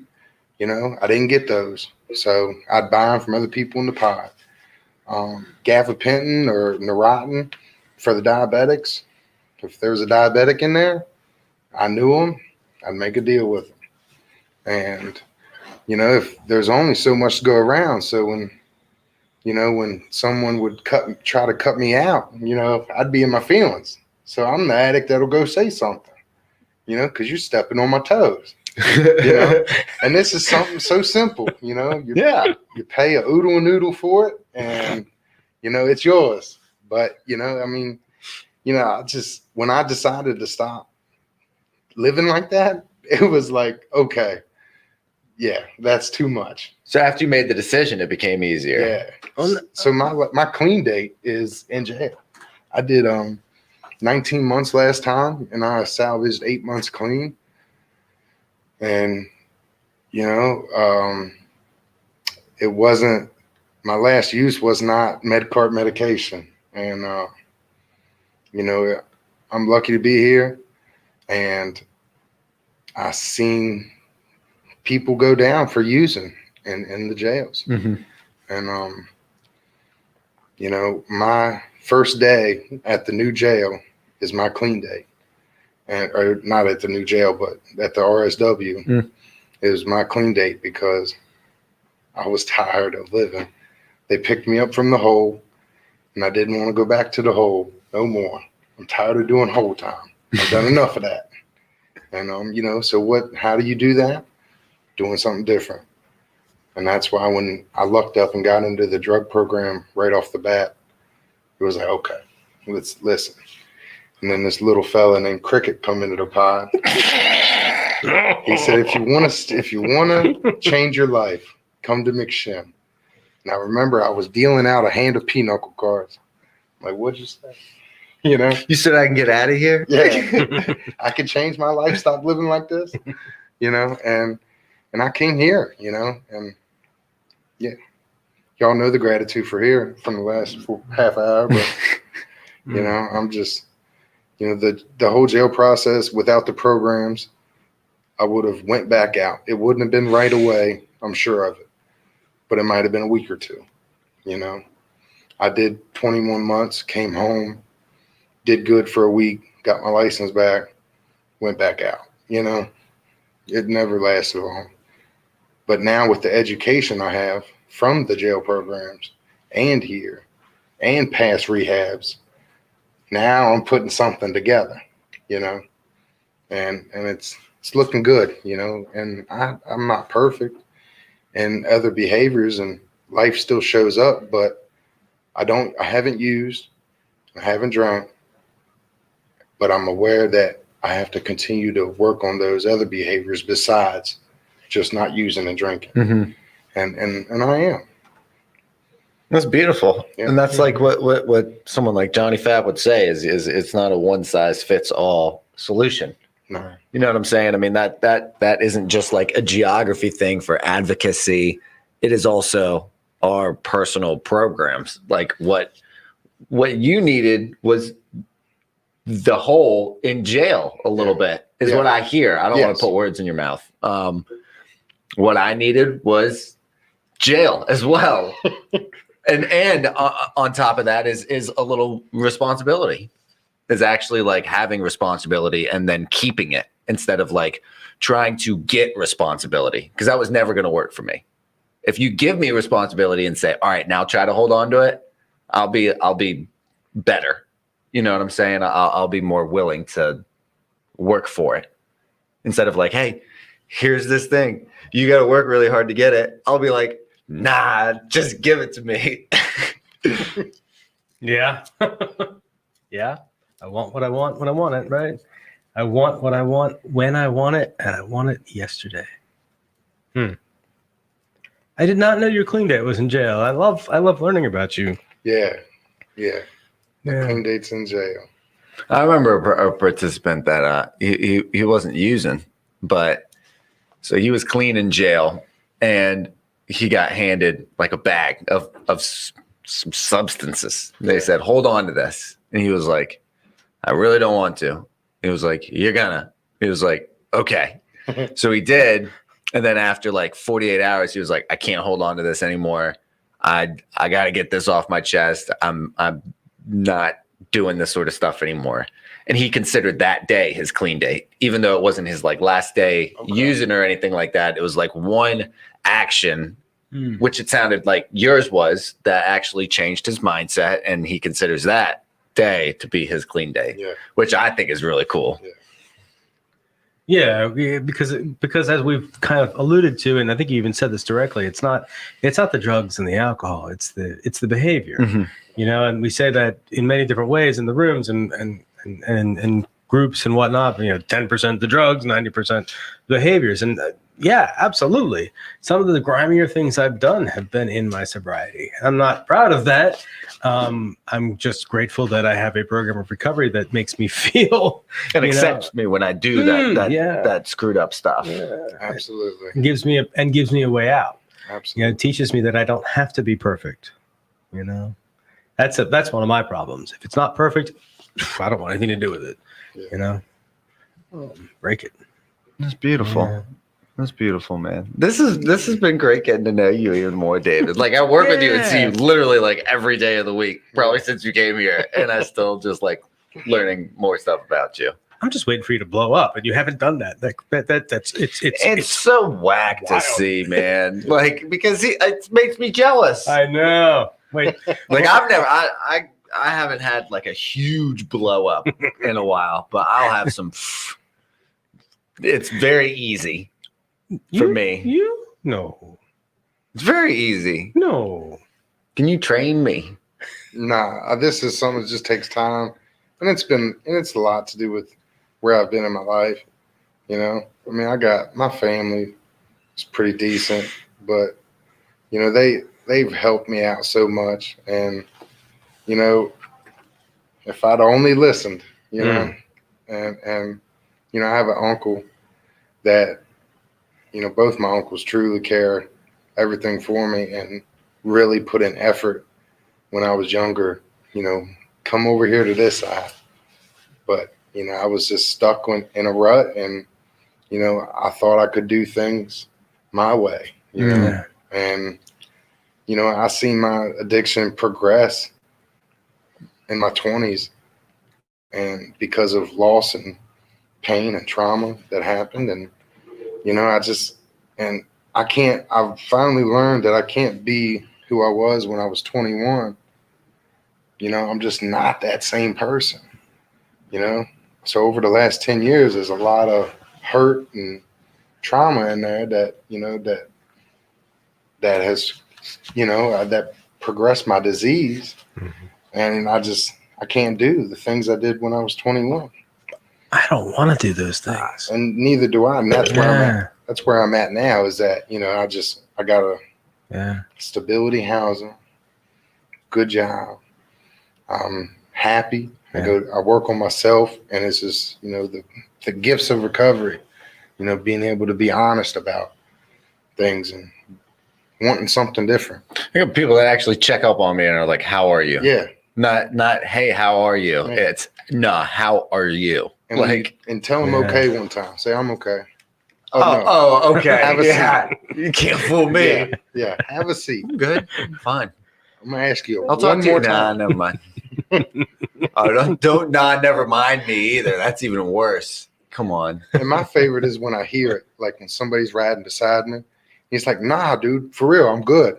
you know, I didn't get those. So I'd buy them from other people in the pod. Gabapentin or Neurontin for the diabetics. If there was a diabetic in there, I knew them, I'd make a deal with them. And, you know, if there's only so much to go around. So when, you know, when someone would try to cut me out, you know, I'd be in my feelings. So I'm the addict that'll go say something, you know, because you're stepping on my toes, you know. And this is something so simple, you know. You pay a oodle and noodle for it, and, you know, it's yours. But, you know, I mean, you know, when I decided to stop living like that, it was like, okay, yeah, that's too much. So after you made the decision, it became easier. Yeah. So my clean date is in jail. I did 19 months last time, and I salvaged 8 months clean. And, you know, it wasn't, my last use was not MedCart medication. And, you know, I'm lucky to be here, and I seen people go down for using in the jails. And, you know, my first day at the new jail is my clean day. And, or not at the new jail, but at the RSW is my clean date, because I was tired of living. They picked me up from the hole, and I didn't want to go back to the hole no more. I'm tired of doing hole time. I've done enough of that. And, you know, so how do you do that? Doing something different. And that's why when I lucked up and got into the drug program right off the bat, it was like, okay, let's listen. And then this little fella named Cricket come into the pod. He said, if you want to change your life, come to McShin. And I remember I was dealing out a hand of pinochle cards. I'm like, what'd you say? You know, You said I can get out of here? yeah, I could change my life, stop living like this, you know, and I came here, you know, and yeah, y'all know the gratitude for here from the last half hour, but you know, I'm just, you know, the whole jail process without the programs, I would have went back out. It wouldn't have been right away, I'm sure of it, but it might have been a week or two, you know. I did 21 months, came home, did good for a week, got my license back, went back out. You know, it never lasted long. But now with the education I have from the jail programs and here and past rehabs, now I'm putting something together, you know, and it's looking good, you know, and I'm not perfect and other behaviors and life still shows up, but I haven't used, I haven't drunk, but I'm aware that I have to continue to work on those other behaviors besides just not using and drinking. Mm-hmm. And I am. That's beautiful. Yeah. And that's like what someone like Johnny Fab would say is it's not a one size fits all solution. No. You know what I'm saying? I mean, that isn't just like a geography thing for advocacy. It is also our personal programs. Like what you needed was the hole in jail a little bit is what I hear. I don't want to put words in your mouth. What I needed was jail as well. and on top of that is a little responsibility. Is actually like having responsibility and then keeping it instead of like trying to get responsibility, because that was never going to work for me. If you give me responsibility and say, all right, now try to hold on to it, I'll be better. You know what I'm saying? I'll be more willing to work for it instead of like, hey, here's this thing. You got to work really hard to get it. I'll be like, nah, just give it to me. Yeah. Yeah. I want what I want when I want it, right? I want what I want when I want it, and I want it yesterday. I did not know your clean date was in jail. I love learning about you. Yeah. Clean dates in jail. I remember a participant that he wasn't using, but so he was clean in jail, and he got handed like a bag of some substances. They said, hold on to this. And he was like, I really don't want to. He was like, you're gonna. He was like, okay. So he did. And then after like 48 hours, he was like, I can't hold on to this anymore. I got to get this off my chest. I'm not doing this sort of stuff anymore. And he considered that day his clean day, even though it wasn't his like last day using or anything like that. It was like one action, which it sounded like yours was, that actually changed his mindset. And he considers that day to be his clean day, which I think is really cool. Yeah, because as we've kind of alluded to, and I think you even said this directly, it's not the drugs and the alcohol, it's the behavior. Mm-hmm. You know, and we say that in many different ways in the rooms and groups and whatnot. You know, 10% the drugs, 90% behaviors, and yeah, absolutely. Some of the grimier things I've done have been in my sobriety. I'm not proud of that. I'm just grateful that I have a program of recovery that makes me feel and accepts me when I do that screwed up stuff. Yeah, absolutely. And gives me a way out. Absolutely. You know, it teaches me that I don't have to be perfect. You know, that's one of my problems. If it's not perfect, I don't want anything to do with it. Yeah. You know, break it. That's beautiful. Yeah. That's beautiful, man. This has been great getting to know you even more, David. Like I work with you and see you literally like every day of the week, probably since you came here, and I still just like learning more stuff about you. I'm just waiting for you to blow up, and you haven't done that. It's so whack to see, man. Like because it makes me jealous. I know. Wait, like I haven't had like a huge blow up in a while, but I'll have some. It's very easy. For me. No. It's very easy. No. Can you train me? Nah, this is something that just takes time. And it's a lot to do with where I've been in my life. You know, I mean, I got my family is pretty decent, but you know, they've helped me out so much. And, you know, if I'd only listened, you know, and you know, I have an uncle that, you know, both my uncles truly care everything for me and really put in effort when I was younger, you know, come over here to this side. But, you know, I was just stuck in a rut, and, you know, I thought I could do things my way, you know, and, you know, I seen my addiction progress in my 20s, and because of loss and pain and trauma that happened. And, you know, I've finally learned that I can't be who I was when I was 21. You know, I'm just not that same person, you know? So over the last 10 years, there's a lot of hurt and trauma in there that, you know, that has, you know, that progressed my disease. And I can't do the things I did when I was 21. I don't want to do those things. And neither do I. And that's where I'm at. That's where I'm at now, is that, you know, I got a stability housing, good job. I'm happy. I work on myself, and it's just, you know, the gifts of recovery, you know, being able to be honest about things and wanting something different. I got people that actually check up on me and are like, "How are you?" Yeah. Not hey, how are you? Yeah. It's nah, how are you? And and tell them okay one time. Say, I'm okay. Oh, okay. Have a seat. You can't fool me. Yeah. Have a seat. I'm good. I'm fine. I'm gonna ask you I'll talk one to you. more Nah, time. never mind. Never mind me either. That's even worse. Come on. And my favorite is when I hear it, like when somebody's riding beside me. He's like, "Nah, dude, for real, I'm good."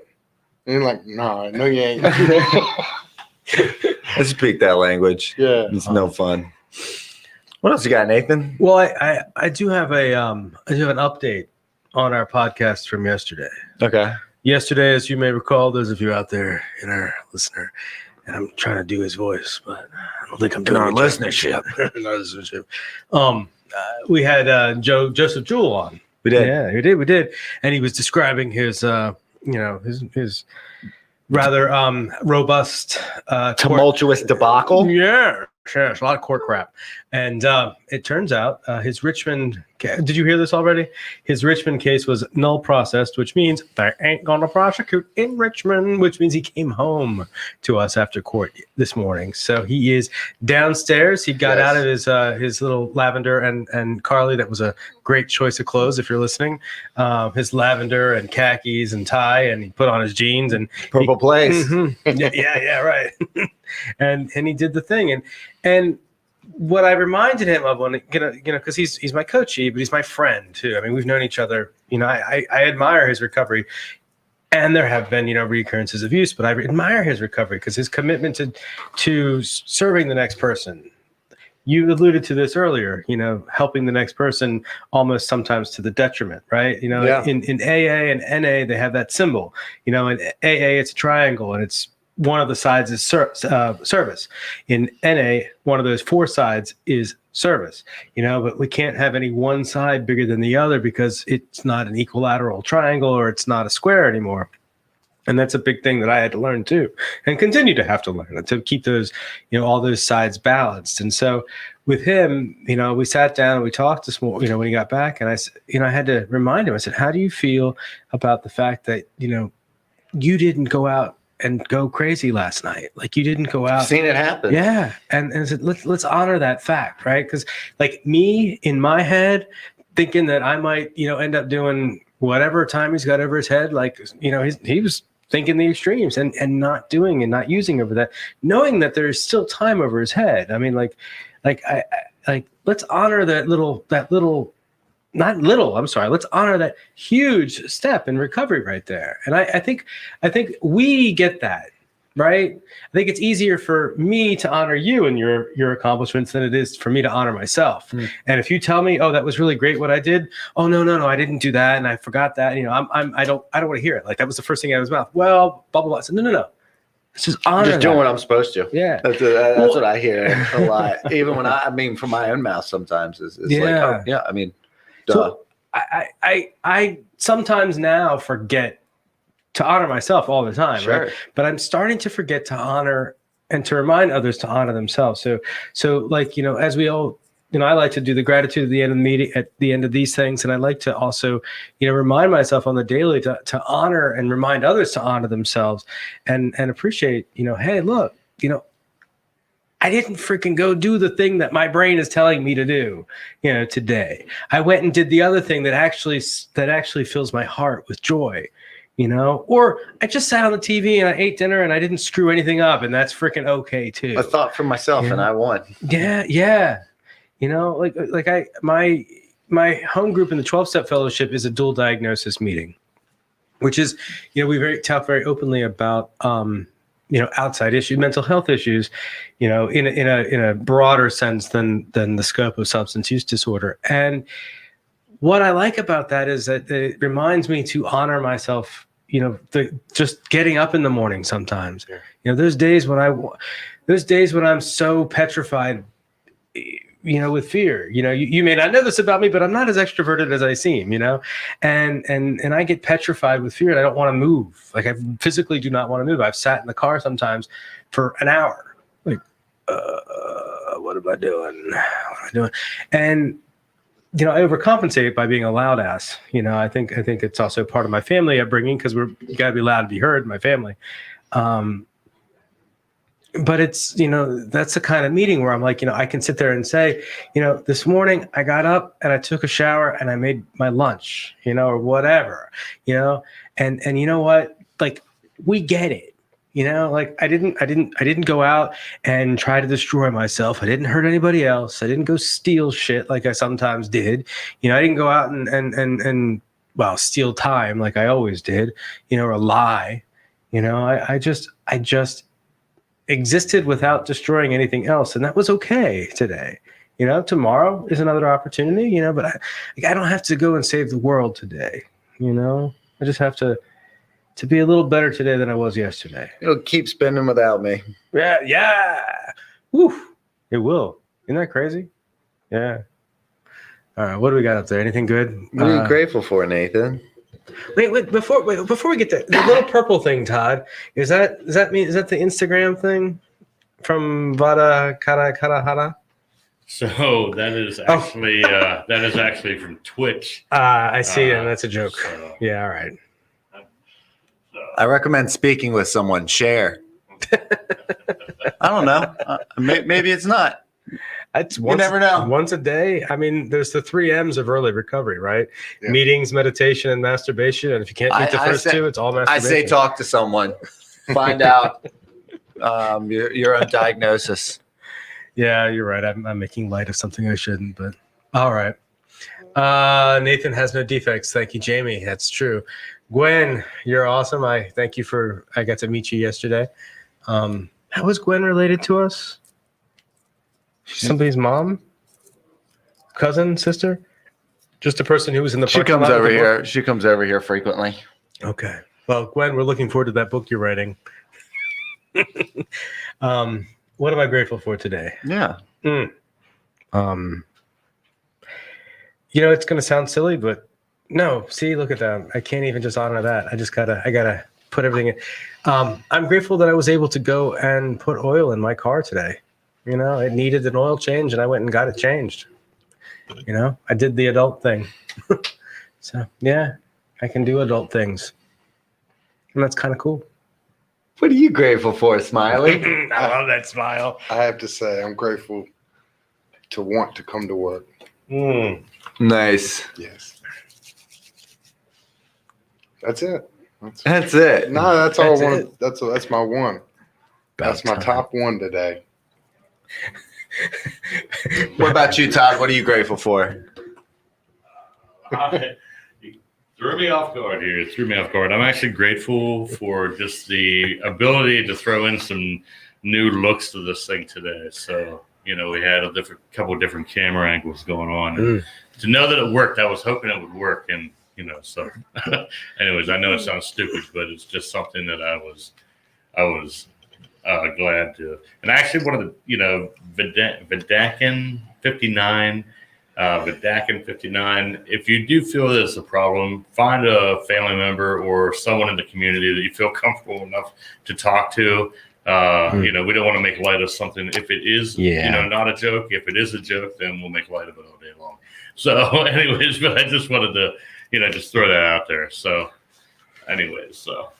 And you're like, "Nah, no, you ain't." I speak that language. Yeah. It's no fun. What else you got, Nathan? Well, I do have an update on our podcast from yesterday. Okay. Yesterday, as you may recall, those of you out there in our listener, and I'm trying to do his voice, but I don't think I'm doing our it listenership. justice. We had Joseph Jewell on. We did. Yeah, we did, and he was describing his his rather robust Tumultuous debacle. Yeah, sure, a lot of court crap. And it turns out his Richmond, did you hear this already? His Richmond case was null processed, which means they ain't going to prosecute in Richmond, which means he came home to us after court this morning. So he is downstairs. He got out of his little lavender, and Carly, that was a great choice of clothes if you're listening. His lavender and khakis and tie, and he put on his jeans and Purple Place. yeah, right. and he did the thing, and what I reminded him of when because he's my coachee, but he's my friend too. I mean, we've known each other. You know, I admire his recovery, and there have been recurrences of use, but I admire his recovery because his commitment to serving the next person. You alluded to this earlier, helping the next person almost sometimes to the detriment, right? In AA and NA, they have that symbol. In AA, it's a triangle, and it's one of the sides is service. In NA, one of those four sides is service, but we can't have any one side bigger than the other because it's not an equilateral triangle or it's not a square anymore. And that's a big thing that I had to learn too, and continue to have to learn to keep those, all those sides balanced. And so with him, we sat down and we talked this morning, when he got back, and I had to remind him, I said, how do you feel about the fact that, you didn't go out and go crazy last night? Like, you didn't go out. I've seen it happen. Yeah. And I said, let's honor that fact. Right. Cause like me in my head thinking that I might, end up doing whatever time he's got over his head. Like, he was thinking the extremes and not doing and not using over that, knowing that there's still time over his head. I mean, let's honor let's honor that huge step in recovery right there. And I think we get that, right? I think it's easier for me to honor you and your accomplishments than it is for me to honor myself. And if you tell me, oh, that was really great what I did. Oh, no, I didn't do that. And I forgot that. I don't want to hear it. Like, that was the first thing out of his mouth. Well, blah, blah, blah. I said, no. Let's just honor Just doing that. what I'm supposed to. Yeah. That's what I hear a lot. Even when from my own mouth sometimes is like, oh, yeah, I mean, duh. So I sometimes now forget to honor myself all the time, Sure. right? But I'm starting to forget to honor and to remind others to honor themselves. So like, as we all, I like to do the gratitude at the end of the meeting, at the end of these things. And I like to also, remind myself on the daily to honor and remind others to honor themselves and appreciate, hey, look, I didn't freaking go do the thing that my brain is telling me to do, today. I went and did the other thing that actually fills my heart with joy, or I just sat on the TV and I ate dinner and I didn't screw anything up, and that's freaking okay too. A thought for myself and I won. Yeah. My home group in the 12-step fellowship is a dual diagnosis meeting, which is, we talk very openly about, outside issues, mental health issues, in a broader sense than the scope of substance use disorder. And what I like about that is that it reminds me to honor myself, just getting up in the morning sometimes. Yeah. There's days when I'm so petrified, with fear. You may not know this about me, but I'm not as extroverted as I seem, and I get petrified with fear and I don't want to move. Like, I physically do not want to move. I've sat in the car sometimes for an hour. Like, what am I doing? And, I overcompensate by being a loud ass. I think it's also part of my family upbringing, because you gotta be loud to be heard in my family. But it's, that's the kind of meeting where I'm like, I can sit there and say, this morning I got up and I took a shower and I made my lunch, or whatever, and you know what, like, we get it, like I didn't go out and try to destroy myself. I didn't hurt anybody else. I didn't go steal shit like I sometimes did. I didn't go out and steal time like I always did, or lie. I just existed without destroying anything else, and that was okay today. Tomorrow is another opportunity, but I don't have to go and save the world today. I just have to be a little better today than I was yesterday. It'll keep spinning without me. Yeah. Woo. It will. Isn't that crazy? Yeah. All right, what do we got up there? Anything good? What are you grateful for, Nathan? Wait, before we get to the little purple thing, Todd, is that the Instagram thing from Vada Karahara? So that is actually from Twitch. I see, and that's a joke. So, Yeah, all right. I recommend speaking with someone. Share. I don't know. Maybe it's not. You never know. Once a day. I mean, there's the 3 M's of early recovery, right? Yeah. Meetings, meditation, and masturbation. And if you can't meet the first two, it's all masturbation. I say talk to someone. Find out your own diagnosis. Yeah, you're right. I'm making light of something I shouldn't, but all right. Nathan has no defects. Thank you, Jamie. That's true. Gwen, you're awesome. I thank you I got to meet you yesterday. How is Gwen related to us? She's somebody's mom? Cousin, sister? Just a person who was in the She comes over here. She comes over here frequently. Okay. Well, Gwen, we're looking forward to that book you're writing. What am I grateful for today? Yeah. It's going to sound silly, but no. See, look at that. I can't even just honor that. I gotta put everything in. I'm grateful that I was able to go and put oil in my car today. It needed an oil change, and I went and got it changed. I did the adult thing. So yeah, I can do adult things, and that's kind of cool. What are you grateful for, Smiley? I love that smile. I have to say, I'm grateful to want to come to work. Nice. Yes. That's it. That's it. No, that's all That's I it. want. That's my one. That's my top one today. What about you, Todd? What are you grateful for? You threw me off guard here. Threw me off guard. I'm actually grateful for just the ability to throw in some new looks to this thing today. So, we had a couple of different camera angles going on. And to know that it worked, I was hoping it would work. And, so anyways, I know it sounds stupid, but it's just something that I was glad to. And actually one of the, Vidakin 59, if you do feel that it's a problem, find a family member or someone in the community that you feel comfortable enough to talk to. You know, we don't want to make light of something if it is, Yeah. you know, not a joke. If it is a joke, then we'll make light of it all day long. So, anyways, but I just wanted to, you know, just throw that out there. So, anyways, so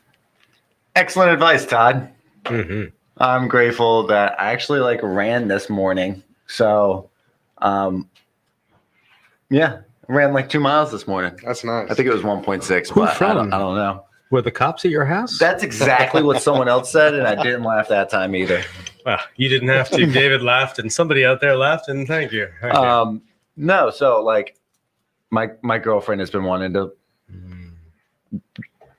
Excellent advice, Todd. Mm-hmm. I'm grateful that I actually ran this morning. So, yeah, I ran 2 miles this morning. That's nice. I think it was 1.6, Who but I from? don't know. Were the cops at your house? That's exactly what someone else said, and I didn't laugh that time either. Well, you didn't have to. David laughed, and somebody out there laughed, and thank you. Thank you. No, so my girlfriend has been wanting to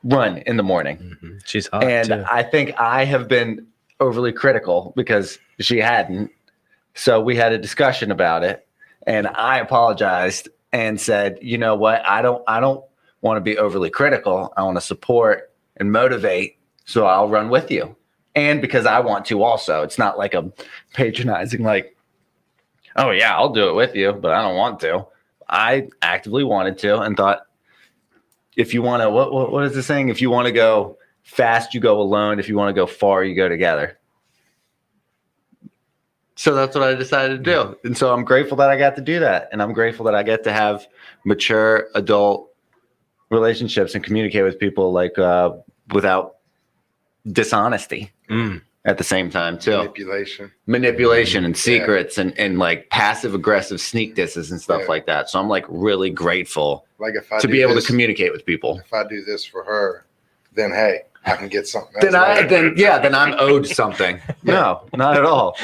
run in the morning. Mhm. She's hot, And too. I think I have been overly critical because she hadn't. So we had a discussion about it, and I apologized and said, you know what? I don't want to be overly critical. I want to support and motivate. So I'll run with you. And because I want to also. It's not like a patronizing, oh yeah, I'll do it with you, but I don't want to. I actively wanted to and thought, if you want to, what is the saying? If you want to go fast, you go alone. If you want to go far, you go together. So that's what I decided to do. And so I'm grateful that I got to do that. And I'm grateful that I get to have mature adult relationships and communicate with people without dishonesty at the same time too. Manipulation and secrets and passive aggressive sneak disses and stuff like that. So I'm really grateful Like if I to do be able this, to communicate with people. If I do this for her, then hey, I can get something. Then else later. then I'm owed something. No, not at all.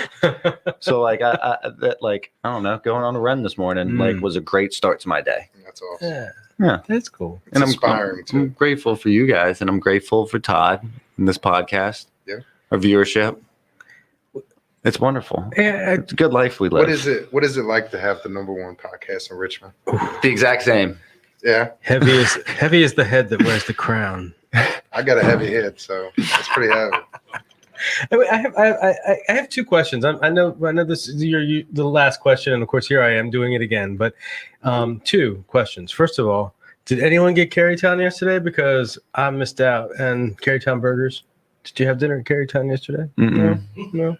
So I don't know, going on a run this morning was a great start to my day. That's awesome. Yeah, that's cool. It's inspiring too. I'm grateful for you guys, and I'm grateful for Todd and this podcast. Yeah. Our viewership. It's wonderful. Yeah, It's a good life we live. What is it like to have the #1 podcast in Richmond? The exact same. Yeah, heavy is the head that wears the crown. I got a heavy head, so it's pretty heavy. I have two questions. I know this is the last question, and of course here I am doing it again. But two questions. First of all, did anyone get Carytown yesterday? Because I missed out. And Carytown burgers. Did you have dinner at Carytown yesterday? Mm-mm. No.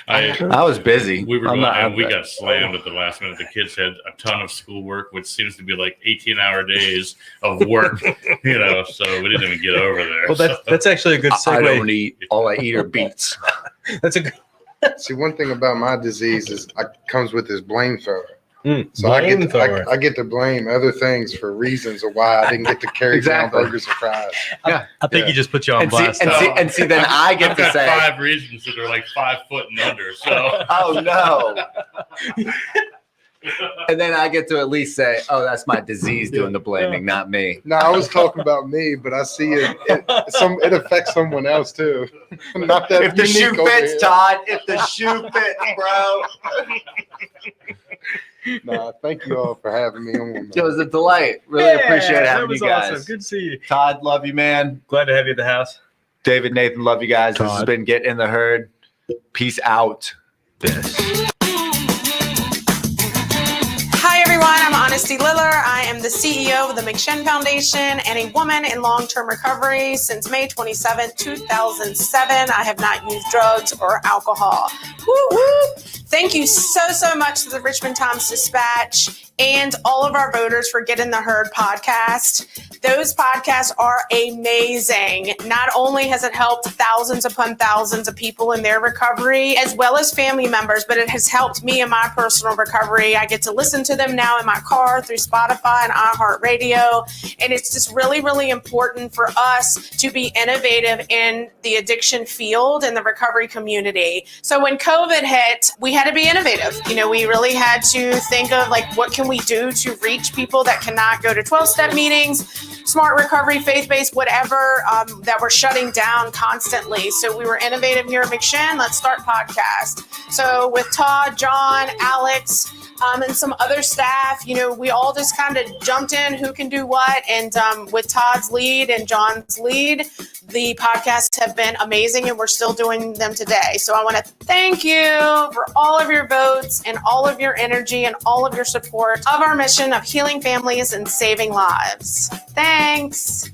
I was busy. we were I'm going, not- and we got slammed at the last minute. The kids had a ton of schoolwork, which seems to be 18-hour days of work, you know. So we didn't even get over there. Well, that's actually a good segue. I don't eat. All I eat are beets. That's a good. See, one thing about my disease is it comes with this blame thrower. So Flamethrower. I get to blame other things for reasons of why I didn't get to carry Exactly. down burgers and fries. I think Yeah. he just put you on And blast. see, then I get I've to got say, 5 reasons that are 5 foot and under. So oh no. And then I get to at least say, oh, that's my disease doing the blaming, not me. No, I was talking about me, but I see it affects someone else too. Not that If the shoe unique over fits, here. Todd, if the shoe fits, bro. Nah, thank you all for having me on. It was a delight. Really appreciate having you guys. Awesome. Good to see you. Todd, love you, man. Glad to have you at the house. David, Nathan, love you guys. This has Todd. been Get in the Herd. Peace out. Hi, everyone. I'm Honesty Liller. I am the CEO of the McShin Foundation and a woman in long-term recovery. Since May 27, 2007, I have not used drugs or alcohol. Woo woo! Thank you so much to the Richmond Times-Dispatch and all of our voters for Get in the Herd podcast. Those podcasts are amazing. Not only has it helped thousands upon thousands of people in their recovery, as well as family members, but it has helped me in my personal recovery. I get to listen to them now in my car through Spotify and iHeartRadio. And it's just really, really important for us to be innovative in the addiction field and the recovery community. So when COVID hit, we had to be innovative. You know, we really had to think of what can we do to reach people that cannot go to 12-step meetings, smart recovery, faith-based, whatever, that we're shutting down constantly. So we were innovative here at McShin. Let's start podcast. So with Todd, John, Alex, and some other staff, we all just kind of jumped in who can do what. And with Todd's lead and John's lead, the podcasts have been amazing and we're still doing them today. So I want to thank you for all of your votes and all of your energy and all of your support of our mission of healing families and saving lives. Thanks.